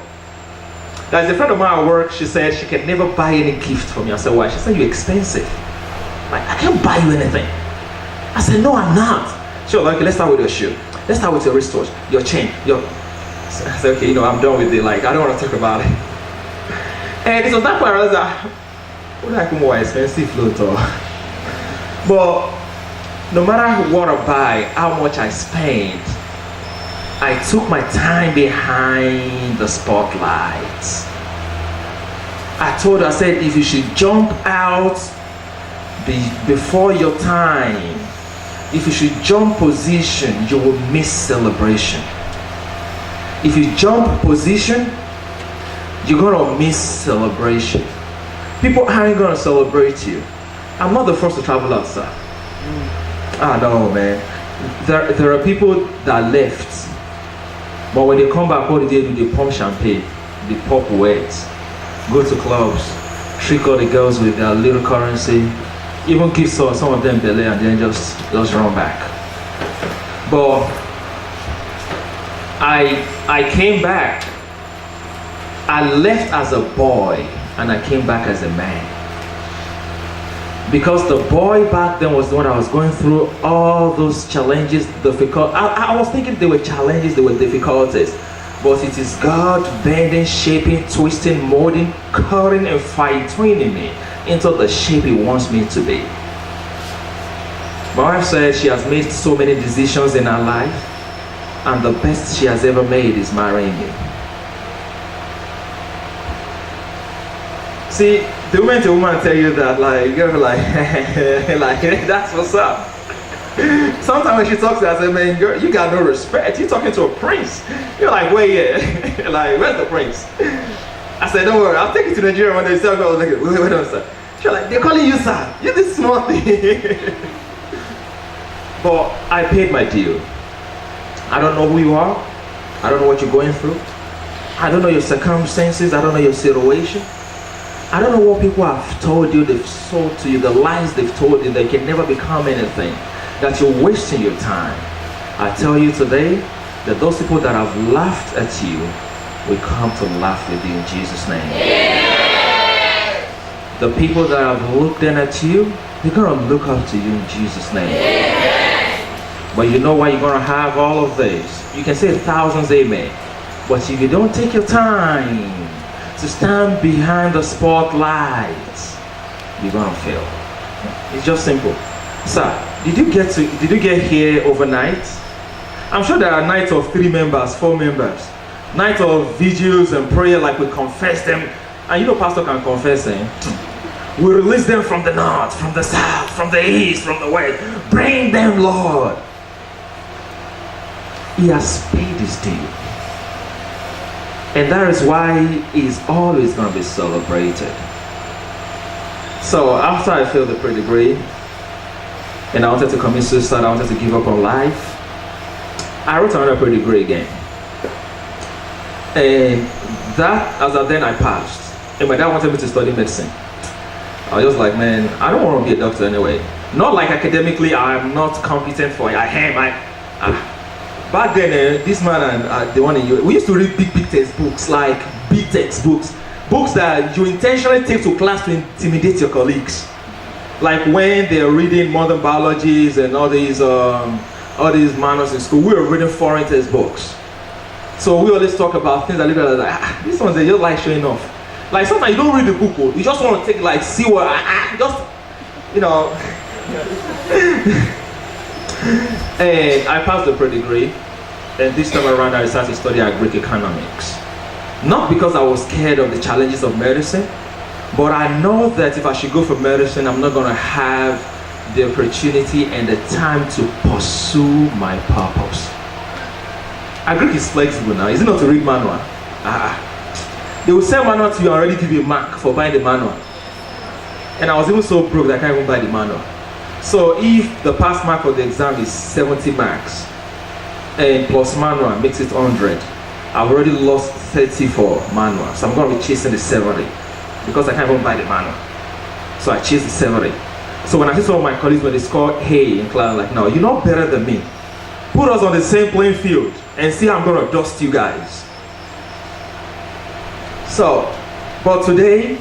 There's a friend of mine at work, she said she can never buy any gift for me. I said, why? She said, you're expensive. I can't buy you anything. I said, no, I'm not. She was like, okay, let's start with your shoe. Let's start with your wristwatch, your chain, I said, okay, I'm done with it. I don't want to talk about it. And it was that point I realized that, what I more expensive floater. But no matter what I buy, how much I spend, I took my time behind the spotlights. I told her, I said, if you should jump out before your time, if you should jump position, you will miss celebration. If you jump position, you're gonna miss celebration. People aren't gonna celebrate you. I'm not the first to travel outside. No, man. There are people that left, but when they come back, what do? They pump champagne, they pop wet, go to clubs, trick all the girls with their little currency, even give some of them belly and then just run back. But I came back. I left as a boy and I came back as a man. Because the boy back then was the one I was going through all those challenges, difficult. I was thinking they were challenges, they were difficulties. But it is God bending, shaping, twisting, molding, cutting and fine-tuning me into the shape He wants me to be. My wife said she has made so many decisions in her life, and the best she has ever made is marrying me. See, the moment a woman tell you that, you're like, that's what's up. Sometimes when she talks to you, I say, man, girl, you got no respect. You're talking to a prince. You're like, wait, yeah. Where's the prince? I said, don't worry, I'll take you to Nigeria one day. I was like, wait on, sir. She's like, they're calling you sir. You're this small thing. But I paid my due. I don't know who you are. I don't know what you're going through. I don't know your circumstances. I don't know your situation. I don't know what people have told you, they've sold to you, the lies they've told you that can never become anything, that you're wasting your time. I tell you today that those people that have laughed at you will come to laugh with you in Jesus' name. Yeah. The people that have looked in at you, they're going to look up to you in Jesus' name. Yeah. But you know why you're going to have all of this? You can say thousands amen. But if you don't take your time to stand behind the spotlights, you're gonna fail. It's just simple. Sir, did you get here overnight? I'm sure there are nights of 3 members, 4 members, night of vigils and prayer, like we confess them. And pastor can confess them. We release them from the north, from the south, from the east, from the west. Bring them, Lord. He has paid his due. And that is why he's always going to be celebrated. So after I failed the pre-degree, and I wanted to commit suicide, I wanted to give up on life, I wrote another pre-degree again. And that, as of then, I passed. And my dad wanted me to study medicine. I was just like, man, I don't want to be a doctor anyway. Not like academically, I'm not competent for it. I am. Back then, this man and the one in you, we used to read big textbooks, like big textbooks. Books that you intentionally take to class to intimidate your colleagues. Like when they're reading modern biologies and all these manuals in school, we were reading foreign textbooks. So we always talk about things that look like, these ones, they just like showing off. Like sometimes you don't read the book, you just want to take like, see what, just, you know. And I passed the pre-degree, and this time around I decided to study Greek economics. Not because I was scared of the challenges of medicine, but I know that if I should go for medicine, I'm not going to have the opportunity and the time to pursue my purpose. Greek is flexible now. Is it not to read manual? They will send manual to you and already give you a mark for buying the manual. And I was even so broke that I can't even buy the manual. So if the pass mark of the exam is 70 marks and plus manual makes it 100, I've already lost 30 for manual. So I'm going to be chasing the 70 because I can't even buy the manual. So I chase the 70. So when I see some of my colleagues when they score A in class, I'm like, no, you're not better than me. Put us on the same playing field and see how I'm going to dust you guys. So, but today,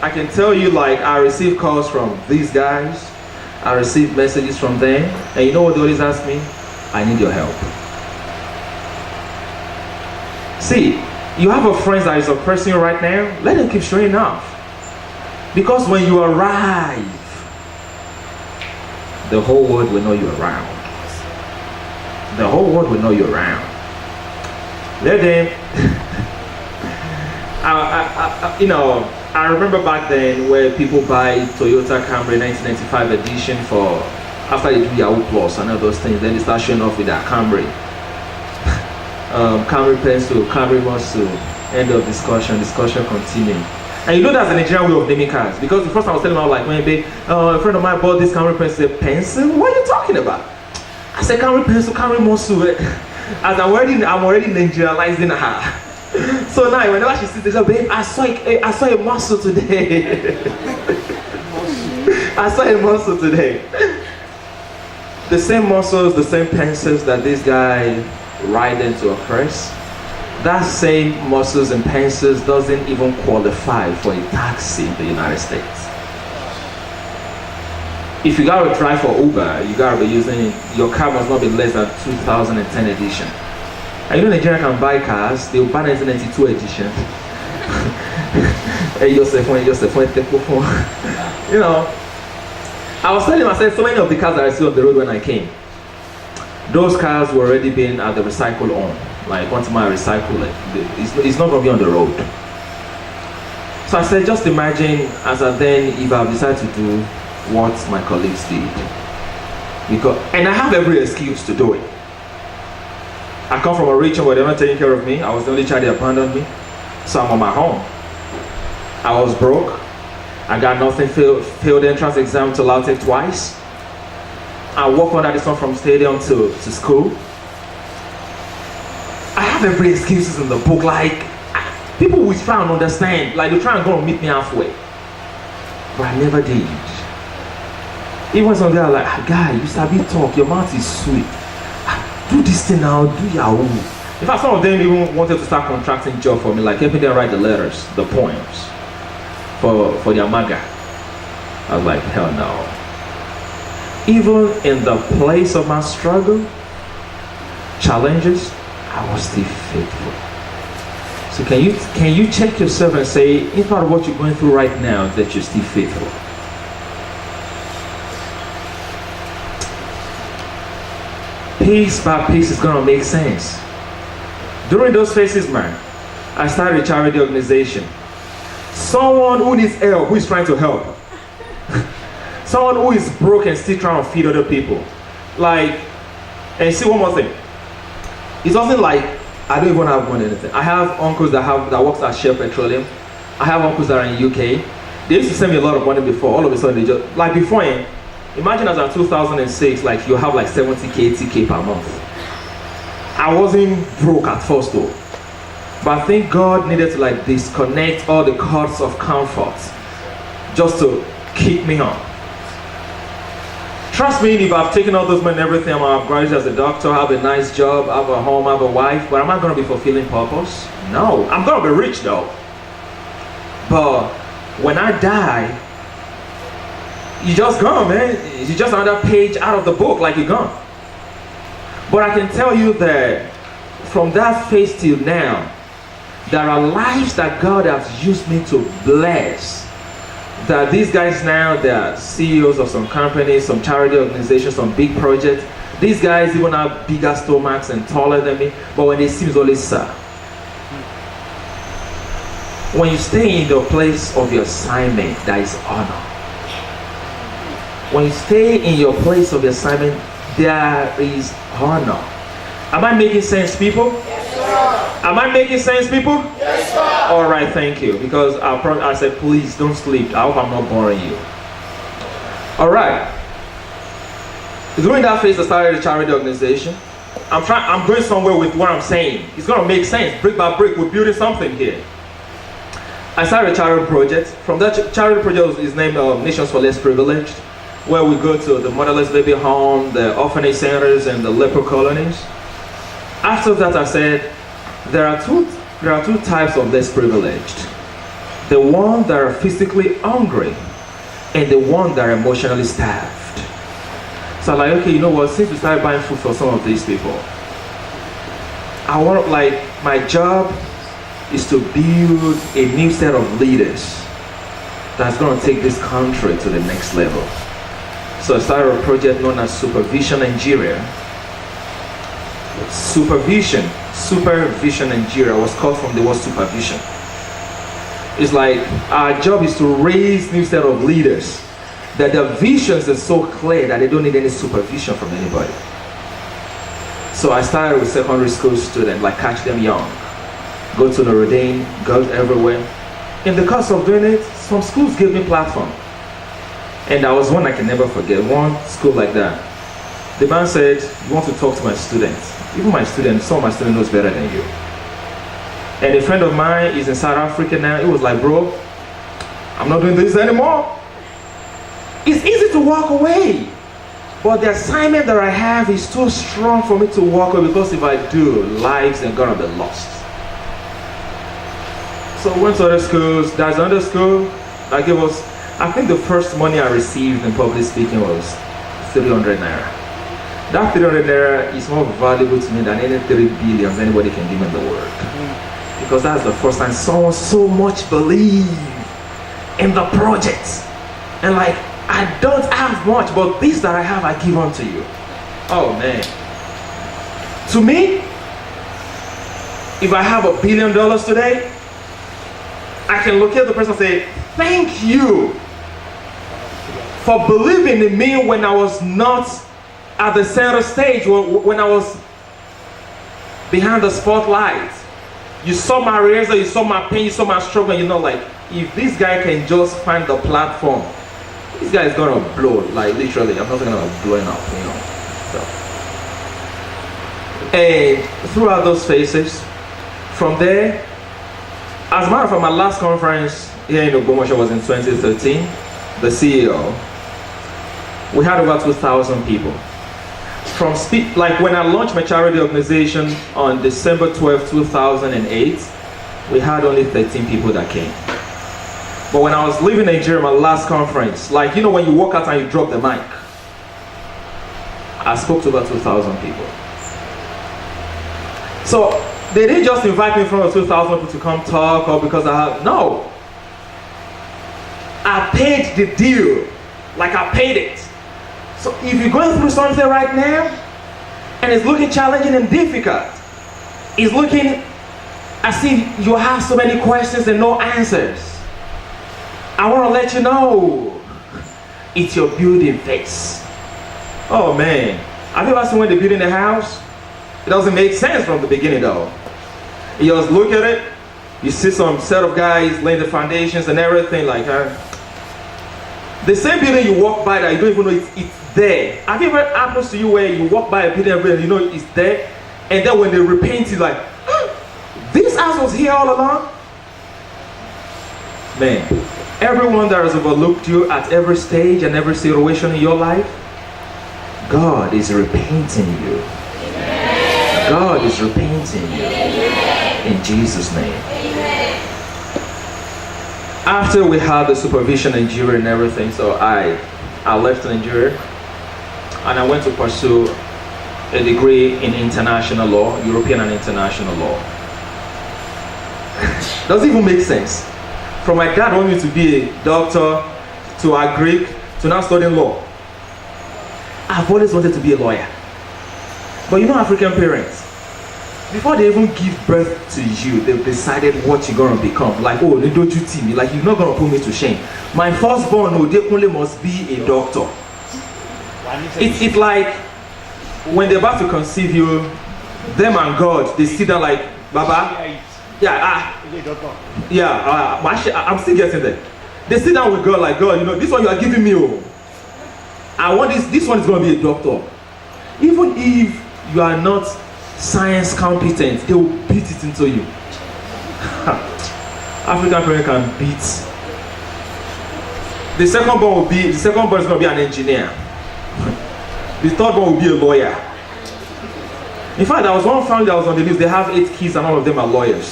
I can tell you, like, I receive calls from these guys. I receive messages from them, and you know what they always ask me? I need your help. See, you have a friend that is oppressing you right now, let them keep showing off. Because when you arrive, the whole world will know you're around. The whole world will know you're around. Let them, I remember back then where people buy Toyota Camry 1995 edition for after they do Yahoo Plus and all those things, then they start showing off with that Camry. Camry pencil, Camry muscle, end of discussion continue. And you know that's the Nigerian way of naming cars, because the first time I was telling them, I was like, maybe a friend of mine bought this Camry pencil. Pencil? What are you talking about? I said Camry pencil, Camry muscle. As I'm already Nigerianizing her. So now whenever she sees this, babe, I saw a muscle today. I saw a muscle today. The same muscles, the same pencils that this guy ride into oppress, that same muscles and pencils doesn't even qualify for a taxi in the United States. If you gotta drive for Uber, you gotta be using, your car must not be less than 2010 edition. And you know Nigeria can buy cars, they will buy 1992 edition. You know, I was telling myself, so many of the cars that I see on the road when I came, those cars were already being at the recycle on. Like once I recycle it, it's not going to be on the road. So I said, just imagine as I then, if I decided to do what my colleagues did. And I have every excuse to do it. I come from a region where they're not taking care of me. I was the only child that abandoned me. So I'm on my own. I was broke. I got nothing, failed the entrance exam to LAUTECH twice. I walk under the sun from stadium to school. I have every excuses in the book. Like, people will try and understand. Like, they try and go and meet me halfway. But I never did. Even some guy like, guy, you sabi talk, your mouth is sweet. Do this thing now, do Yahoo. In fact, some of them even wanted to start contracting job for me, like helping them write the letters, the poems, for their maga. I was like, hell no. Even in the place of my struggle, challenges, I was still faithful. So can you check yourself and say, in spite of what you're going through right now, that you're still faithful? Piece by piece is gonna make sense. During those phases, man, I started a charity organization. Someone who needs help, who is trying to help. Someone who is broke and still trying to feed other people. Like, and see one more thing. It's nothing like I don't even have money or anything. I have uncles that works at Shell Petroleum. I have uncles that are in UK. They used to send me a lot of money before. All of a sudden they just, like before, imagine as of 2006, like you have like 70k, 80k per month. I wasn't broke at first though. But I think God needed to like disconnect all the cords of comfort just to keep me on. Trust me, if I've taken all those money and everything, I'm graduated as a doctor, have a nice job, have a home, have a wife, but am I going to be fulfilling purpose? No. I'm going to be rich though. But when I die, you just gone, man. You're just another page out of the book, like you're gone. But I can tell you that from that phase till now, there are lives that God has used me to bless. That these guys now, they're CEOs of some companies, some charity organizations, some big projects. These guys even have bigger stomachs and taller than me, but when they see me, it's always sir. When you stay in the place of your assignment, there is honor. When you stay in your place of your assignment, there is honor. Am I making sense, people? Yes, sir. Am I making sense, people? Yes, sir. All right, thank you. Because I said, please don't sleep. I hope I'm not boring you. All right. During that phase, I started a charity organization. I'm going somewhere with what I'm saying. It's going to make sense. Brick by brick, we're building something here. I started a charity project. From that charity project is named Nations for Less Privileged, where we go to the motherless baby home, the orphanage centers, and the leper colonies. After that, I said, there are two types of less privileged. The one that are physically hungry, and the one that are emotionally starved. So I'm like, okay, you know what, since we started buying food for some of these people, I want, like, my job is to build a new set of leaders that's going to take this country to the next level. So I started a project known as Supervision Nigeria. Supervision Nigeria was called from the word supervision. It's like our job is to raise new set of leaders that their visions are so clear that they don't need any supervision from anybody. So I started with secondary school students, like catch them young, go to Notre Dame, go everywhere. In the course of doing it, some schools gave me platform. And there was one I can never forget, one school like that. The man said, you want to talk to my students. Even my students, some of my students knows better than you. And a friend of mine is in South Africa now. He was like, bro, I'm not doing this anymore. It's easy to walk away. But the assignment that I have is too strong for me to walk away, because if I do, lives are gonna be lost. So I went to other schools. There's another school that gave us, I think the first money I received in public speaking was 300 naira. That 300 naira is more valuable to me than any 3 billions anybody can give me in the world. Because that's the first time someone so much believed in the project. And like, I don't have much, but this that I have, I give unto you. Oh man. To me, if I have $1 billion today, I can look at the person and say, thank you for believing in me when I was not at the center stage, when I was behind the spotlight. You saw my razor, you saw my pain, you saw my struggle, you know, like, if this guy can just find the platform, this guy is gonna blow, like literally, I'm not gonna blow him up, you know. So. And throughout those phases, from there, as a matter of fact, my last conference here in Ogbomoso was in 2013, the CEO. We had over 2,000 people. From like when I launched my charity organization on December 12, 2008, we had only 13 people that came. But when I was leaving Nigeria, my last conference, like, you know, when you walk out and you drop the mic, I spoke to about 2,000 people. So they didn't just invite me in front of 2,000 people to come talk, or because I have, no. I paid the deal, like I paid it. So if you're going through something right now, and it's looking challenging and difficult, it's looking as if you have so many questions and no answers, I want to let you know It's your building phase. Oh man, have you ever seen when they're building a house? It doesn't make sense from the beginning though. You just look at it, you see some set of guys laying the foundations and everything like that. The same building you walk by that you don't even know it's there. Have you ever happens to you where you walk by a building and you know it's there, and then when they repaint it, like, this house was here all along? Man, everyone that has overlooked you at every stage and every situation in your life, God is repainting you. God is repainting you. In Jesus' name. After we had the supervision in Nigeria and everything, so I left Nigeria and I went to pursue a degree in international law, European and international law. Doesn't even make sense. From my dad wanting me to be a doctor, to a Greek, to now studying law. I've always wanted to be a lawyer. But you know African parents, before they even give birth to you, they've decided what you're going to become. Like, oh, don't you tease me. Like, you're not going to put me to shame. My firstborn, no, they only must be a doctor. It's like, when they're about to conceive you, them and God, they sit down like, Baba, I'm still getting there. They sit down with God like, God, you know, this one you are giving me, oh. I want this one is going to be a doctor. Even if you are not science competent, they will beat it into you. African parent can beat. The second born is going to be an engineer. The third one will be a lawyer. In fact, there was one family that was on the list. They have 8 kids and all of them are lawyers.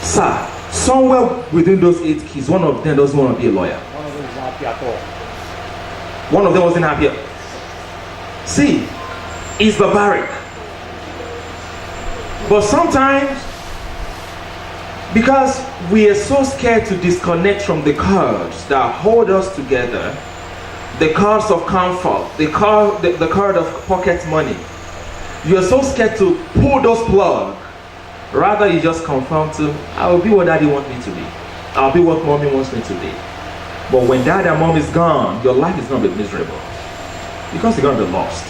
Sir, somewhere within those 8 kids, one of them doesn't want to be a lawyer. One of them is not happy at all. One of them wasn't happy. See, it's barbaric. But sometimes, because we are so scared to disconnect from the cords that hold us together, the cords of comfort, the cord of pocket money, you are so scared to pull those plugs. Rather, you just conform to, I will be what daddy wants me to be. I'll be what mommy wants me to be. But when dad and mom is gone, your life is going to be miserable. Because you're going to be lost.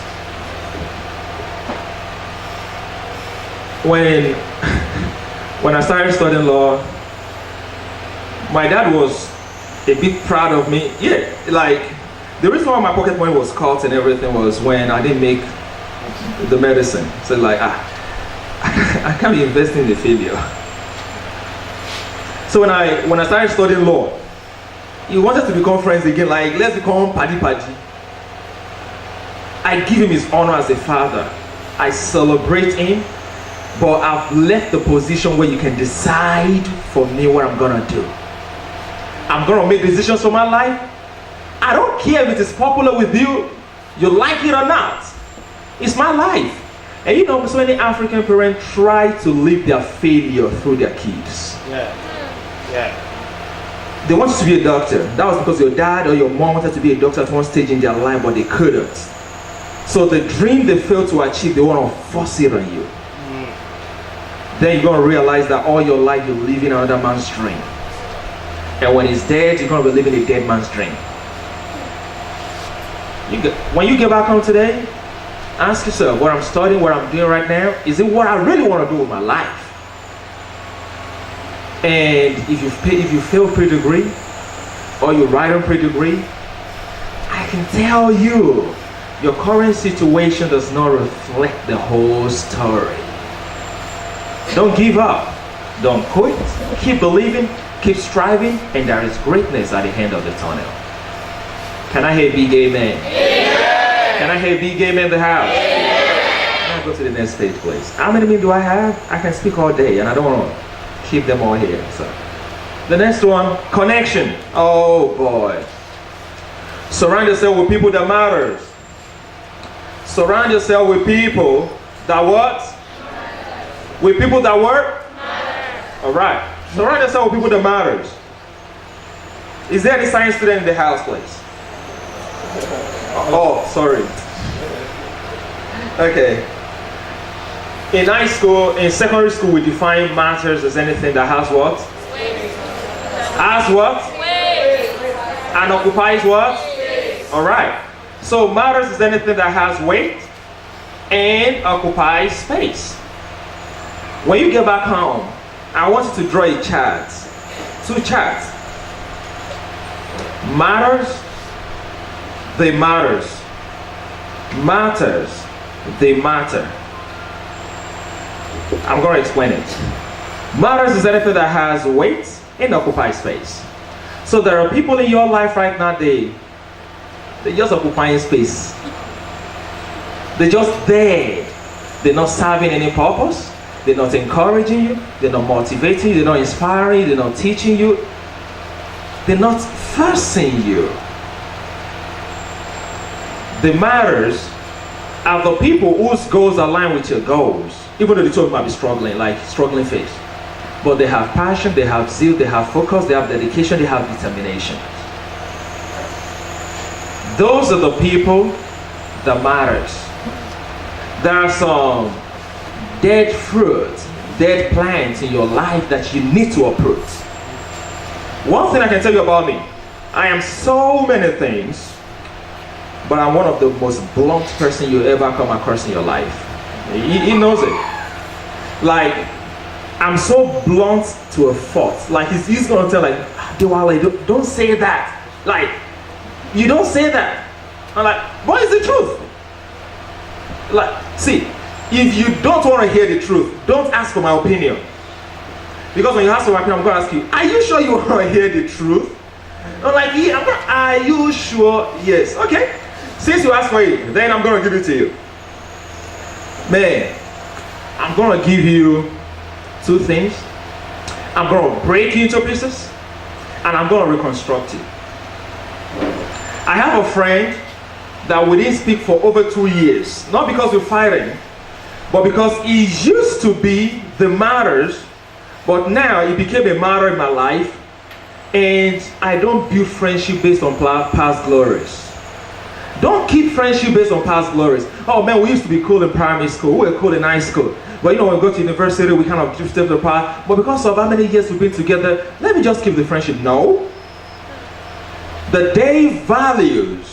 When I started studying law, my dad was a bit proud of me. Yeah, like, the reason why my pocket money was cut and everything was when I didn't make the medicine. So like, I can't be investing in the failure. So when I started studying law, he wanted to become friends again, like, let's become paddy. I give him his honor as a father. I celebrate him, but I've left the position where you can decide for me what I'm gonna do. I'm gonna make decisions for my life. I don't care if it is popular with you, you like it or not. It's my life. And you know, so many African parents try to live their failure through their kids. Yeah. They want you to be a doctor. That was because your dad or your mom wanted to be a doctor at one stage in their life, but they couldn't. So the dream they failed to achieve, they want to force it on you. Then you're going to realize that all your life you're living another man's dream. And when he's dead, you're going to be living a dead man's dream. When you get back home today, ask yourself, what I'm studying, what I'm doing right now, is it what I really want to do with my life? And if you fail pre-degree, or you write on pre-degree, I can tell you, your current situation does not reflect the whole story. Don't give up. Don't quit. Keep believing, keep striving, and there is greatness at the end of the tunnel. Can I hear a big amen? Amen. Can I hear a big amen in the house? Amen. Now go to the next stage, please. How many men do I have? I can speak all day, and I don't want to keep them all here. So, the next one, connection. Oh boy. Surround yourself with people that matters. Surround yourself with people that what? With people that work? All right. Surround yourself with people that matters. Is there any science student in the house, please? Oh, sorry. Okay. In high school, in secondary school, we define matters as anything that has what? Has what? And occupies what? All right. So matters is anything that has weight and occupies space. When you get back home, I want you to draw a chart. 2 charts. Matters, they matters. Matters, they matter. I'm going to explain it. Matters is anything that has weight and occupies space. So there are people in your life right now, they just occupying space. They're just there. They're not serving any purpose. They're not encouraging you. They're not motivating you. They're not inspiring you. They're not teaching you. They're not forcing you. The matters are the people whose goals align with your goals. Even though the two of them might be struggling, like struggling phase. But they have passion, they have zeal, they have focus, they have dedication, they have determination. Those are the people that matters. There are some dead fruit, dead plants in your life that you need to uproot. One thing I can tell you about me, I am so many things, but I'm one of the most blunt person you ever come across in your life. He knows it. Like, I'm so blunt to a fault. Like, he's gonna tell, like, Diwali, don't say that. Like, you don't say that. I'm like, what is the truth? Like, see, if you don't want to hear the truth, don't ask for my opinion. Because when you ask for my opinion, I'm going to ask you, are you sure you want to hear the truth? I'm like, yeah, are you sure? Yes. Okay. Since you asked for it, then I'm going to give it to you. Man, I'm going to give you 2 things. I'm going to break you into pieces, and I'm going to reconstruct you. I have a friend that we didn't speak for over 2 years. Not because we're fighting, but because he used to be the matters, but now he became a matter in my life, and I don't build friendship based on past glories. Don't keep friendship based on past glories. Oh man, we used to be cool in primary school, we were cool in high school. But you know, when we go to university, we kind of drifted apart. But because of how many years we've been together, let me just keep the friendship. No. The day values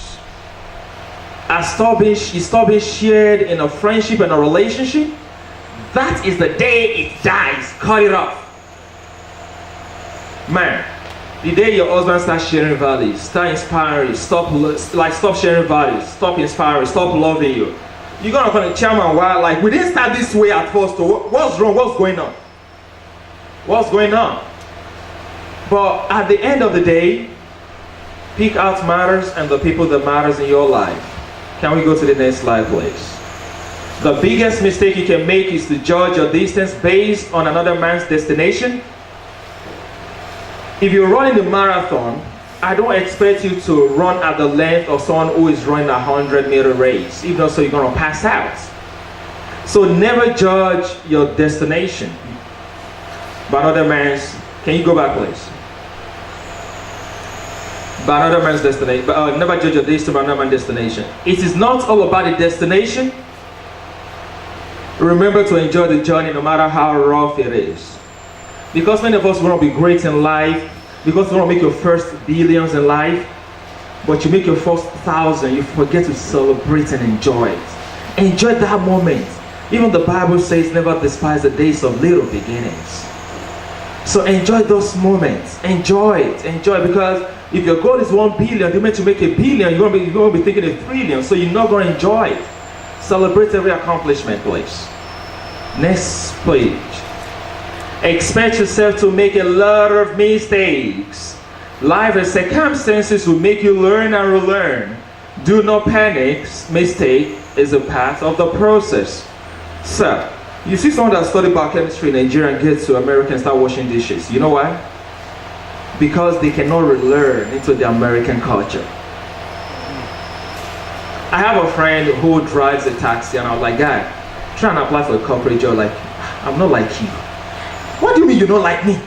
stop being shared in a friendship and a relationship, that is the day it dies. Cut it off. Man, the day your husband starts sharing values, start inspiring, stop sharing values, stop inspiring, stop loving you, you're gonna call it chairman. Why? Like, we didn't start this way at first. So what's wrong? What's going on? What's going on? But at the end of the day, pick out matters and the people that matters in your life. Can we go to the next slide, please? The biggest mistake you can make is to judge your distance based on another man's destination. If you're running the marathon, I don't expect you to run at the length of someone who is running a 100-meter race. Even so, you're going to pass out. So never judge your destination by another man's. Can you go back, please? By another man's destination. Never judge your destiny by another man's destination. It is not all about the destination. Remember to enjoy the journey no matter how rough it is. Because many of us want to be great in life, because you want to make your first billions in life, but you make your first 1,000, you forget to celebrate and enjoy it. Enjoy that moment. Even the Bible says never despise the days of little beginnings. So enjoy those moments. Enjoy it. Enjoy, because if your goal is 1 billion, you're meant to make 1 billion, you're going to be thinking 1 trillion, so you're not going to enjoy it. Celebrate every accomplishment, please. Next page. Expect yourself to make a lot of mistakes. Life and circumstances will make you learn and relearn. Do not panic. Mistake is a part of the process. Sir, you see someone that studied biochemistry in Nigeria and gets to America and start washing dishes. You know why? Because they cannot relearn into the American culture. I have a friend who drives a taxi, and I was like, guy, trying to apply for a corporate job. Like, I'm not like you. What do you mean you don't like me?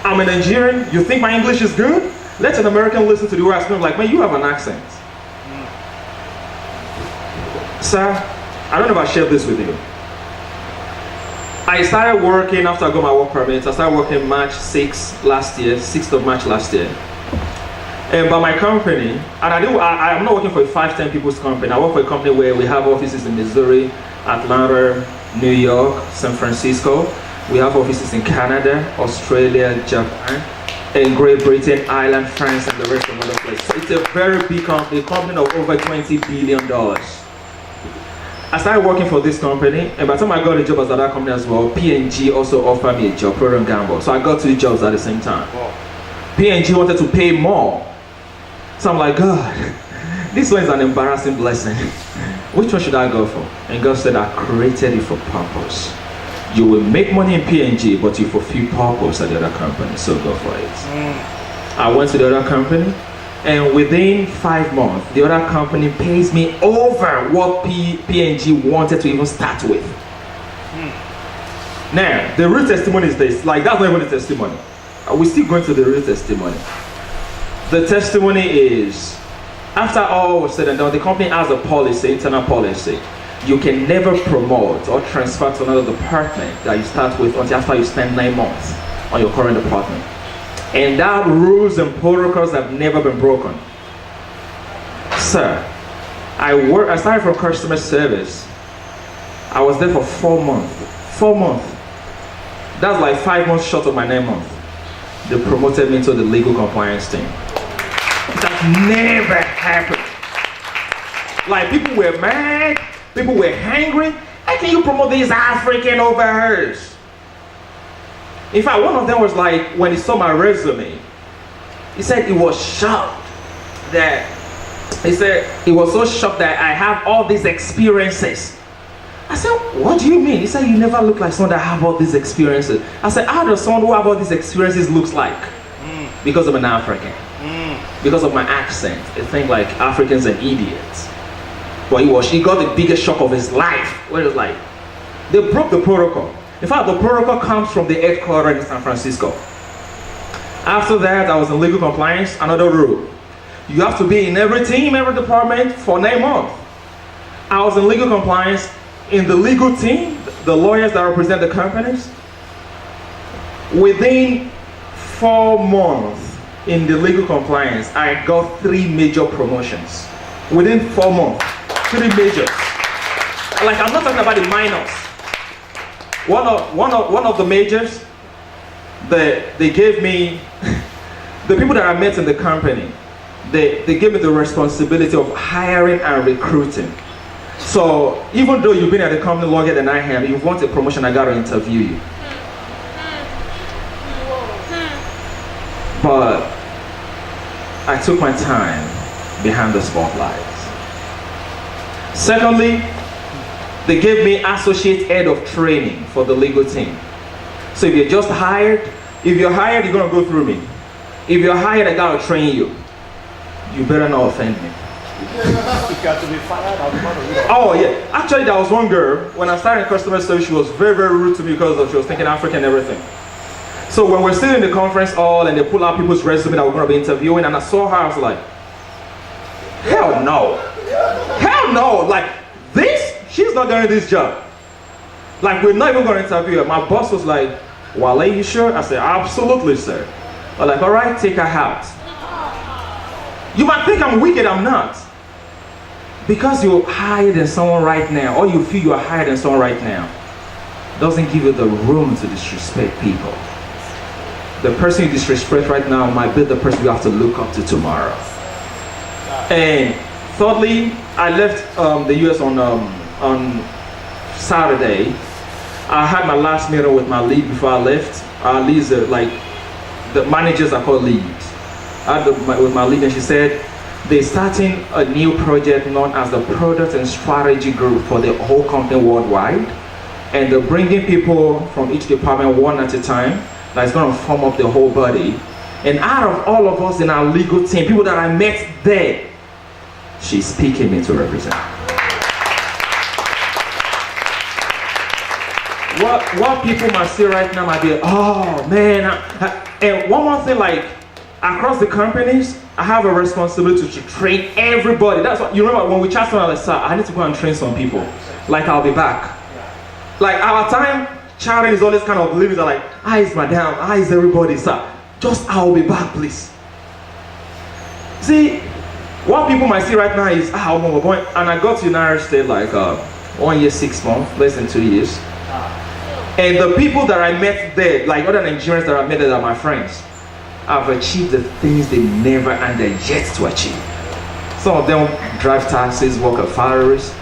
I'm a Nigerian. You think my English is good? Let an American listen to the way I speak. Like, man, you have an accent. Sir, I don't know if I shared this with you. I started working after I got my work permit. I started working March 6th last year, 6th of March last year. But my company, and I'm not working for a 5-10 people's company. I work for a company where we have offices in Missouri, Atlanta, New York, San Francisco. We have offices in Canada, Australia, Japan, and Great Britain, Ireland, France, and the rest of other places. So it's a very big company, a company of over $20 billion. I started working for this company, and by the time I got a job at that company as well, P&G also offered me a job, Procter & Gamble. So I got 2 jobs at the same time. P&G wanted to pay more. So I'm like, God, this one is an embarrassing blessing. Which one should I go for? And God said, I created you for purpose. You will make money in P&G, but you fulfill purpose at the other company, so go for it. I went to the other company, and within 5 months, the other company pays me over what P&G wanted to even start with. Now, the real testimony is this. Like, that's not even the testimony. We're still going to the real testimony. The testimony is, after all was said and done, the company has a policy, internal policy. You can never promote or transfer to another department that you start with until after you spend 9 months on your current department. And that rules and protocols have never been broken. Sir, I started from customer service. I was there for 4 months. 4 months. That's like 5 months short of my 9 months. They promoted me to the legal compliance team. That never happened. Like, people were mad, people were angry. How can you promote these African overheads? In fact, one of them was like, when he saw my resume, he said he was shocked that, he was so shocked that I have all these experiences. I said, what do you mean? He said, you never look like someone that have all these experiences. I said, how does someone who have all these experiences looks like? Because I'm an African. Because of my accent. They think like Africans are idiots. But he got the biggest shock of his life. Where it was like, they broke the protocol. In fact, the protocol comes from the headquarters in San Francisco. After that, I was in legal compliance, another rule. You have to be in every team, every department for 9 months. I was in legal compliance. In the legal team, the lawyers that represent the companies, within 4 months in the legal compliance, I got 3 major promotions. Within 4 months, 3 majors. Like, I'm not talking about the minors. One of the majors, they gave me, the people that I met in the company, they gave me the responsibility of hiring and recruiting. So even though you've been at the company longer than I have, you want a promotion, I gotta interview you. But I took my time behind the spotlights. Secondly, they gave me associate head of training for the legal team. So if you're just hired, you're gonna go through me. If you're hired, I gotta train you. You better not offend me. You got to be fired out. Oh yeah, actually there was one girl, when I started in customer service, she was very, very rude to me because she was thinking African and everything. So when we're sitting in the conference hall and they pull out people's resume that we're going to be interviewing, and I saw her, I was like, hell no. Hell no. Like, she's not getting this job. Like, we're not even going to interview her. My boss was like, Wale, you sure? I said, absolutely, sir. I'm like, all right, take her out. You might think I'm wicked, I'm not. Because you're higher than someone right now, or you feel you're higher than someone right now, doesn't give you the room to disrespect people. The person you disrespect right now might be the person you have to look up to tomorrow. And thirdly, I left the US on Saturday. I had my last meeting with my lead before I left. Our leads are like, the managers are called leads. I had with my lead, and she said, they're starting a new project known as the Product and Strategy Group for the whole company worldwide. And they're bringing people from each department one at a time. That's going to form up the whole body. And out of all of us in our legal team, people that I met there, she's picking me to represent. What people might say right now might be, oh man. And one more thing, like, across the companies, I have a responsibility to train everybody. That's what you remember when we chat about, like, sir, I need to go and train some people. Like, I'll be back. Like, our time, chatting is always kind of living like, hi is madam, hi is everybody, sir. Just I'll be back, please. See, what people might see right now is, we're going, and I got to United States like 1 year, 6 months, less than 2 years. And the people that I met there, like other Nigerians that I met there are my friends, have achieved the things they never and they're yet to achieve. Some of them drive taxis, work at factories.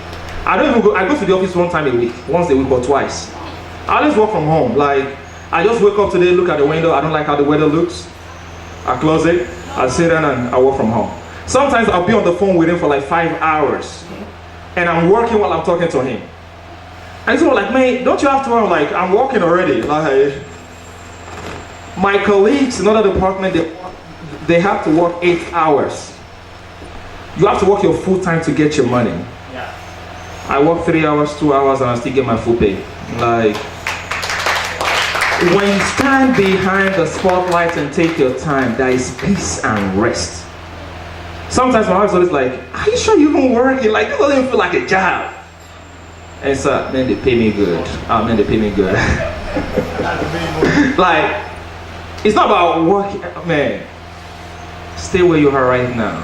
I go to the office once a week or twice. I always work from home. Like, I just wake up today, look at the window, I don't like how the weather looks. I close it, I sit down and I work from home. Sometimes I'll be on the phone with him for like 5 hours. And I'm working while I'm talking to him. And he's like, man, don't you have to work? I'm like, I'm working already. Like, my colleagues in other department, they have to work 8 hours. You have to work your full time to get your money. Yeah. I work 3 hours, 2 hours, and I still get my full pay. Like, when you stand behind the spotlight and take your time, there is peace and rest. Sometimes my wife's always like, are you sure you're even working? Like, this doesn't even feel like a job. And so, man, they pay me good. Man, they pay me good. Like, it's not about working, man. Stay where you are right now.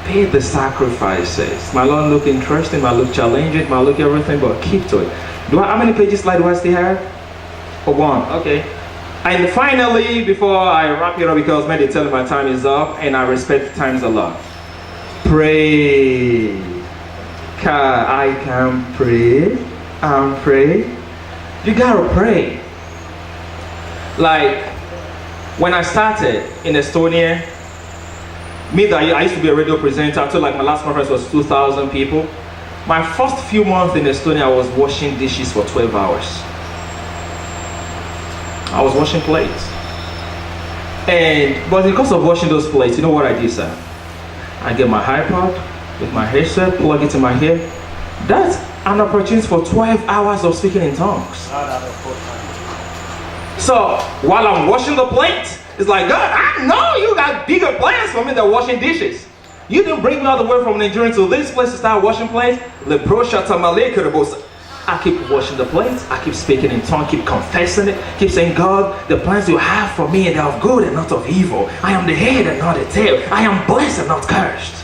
Pay the sacrifices. Might not look interesting, might look challenging, might look everything, but keep to it. How many pages slide do I still have? Oh, 1, okay. And finally, before I wrap it up, because man, they tell me my time is up, and I respect times a lot. Pray. I can pray and pray. You gotta pray. Like, when I started in Estonia, I used to be a radio presenter. I told like my last conference was 2,000 people. My first few months in Estonia, I was washing dishes for 12 hours. I was washing plates. But because of washing those plates, you know what I did, sir? I get my iPod with my headset, plug it in my ear. That's an opportunity for 12 hours of speaking in tongues. So while I'm washing the plate, it's like, God, I know you got bigger plans for me than washing dishes. You didn't bring me all the way from Nigeria to this place to start washing plates. I keep washing the plates, I keep speaking in tongues, keep confessing it, keep saying, God, the plans you have for me are of good and not of evil. I am the head and not the tail. I am blessed and not cursed.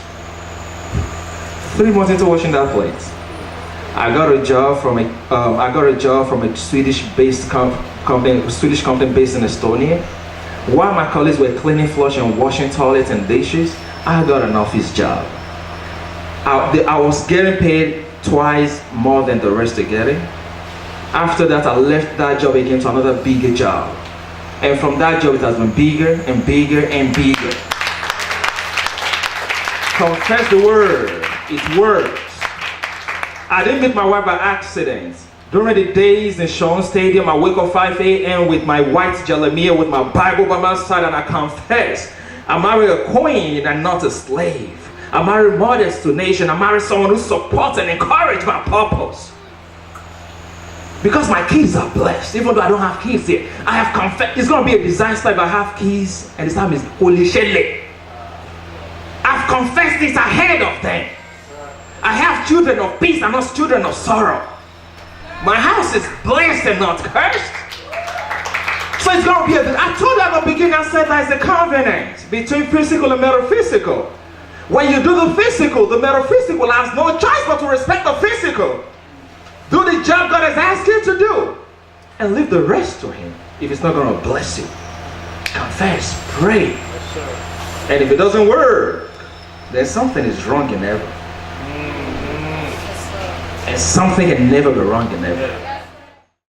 3 months into washing that plate, I got a job from a Swedish-based Swedish company based in Estonia. While my colleagues were cleaning, flushing, and washing toilets and dishes, I got an office job. I was getting paid twice more than the rest are getting. After that, I left that job again to another bigger job. And from that job, it has been bigger and bigger and bigger. Confess the word. It works. I didn't meet my wife by accident. During the days in Sean Stadium, I wake up 5 a.m. with my white jalamiya, with my Bible by my side, and I confess. I marry a queen and not a slave. I marry mothers to nation. I marry someone who supports and encourages my purpose. Because my kids are blessed, even though I don't have kids yet. I have confessed. It's going to be a disaster if I have kids, and this time is Holy Shele. I've confessed this ahead of them. I have children of peace and not children of sorrow. My house is blessed and not cursed. So it's going to be I told you at the beginning, I said there's a covenant between physical and metaphysical. When you do the physical, the metaphysical has no choice but to respect the physical. Do the job God has asked you to do. And leave the rest to Him if it's not going to bless you. Confess, pray. Yes, sir. And if it doesn't work, then something is wrong in heaven. And something can never be wrong in heaven.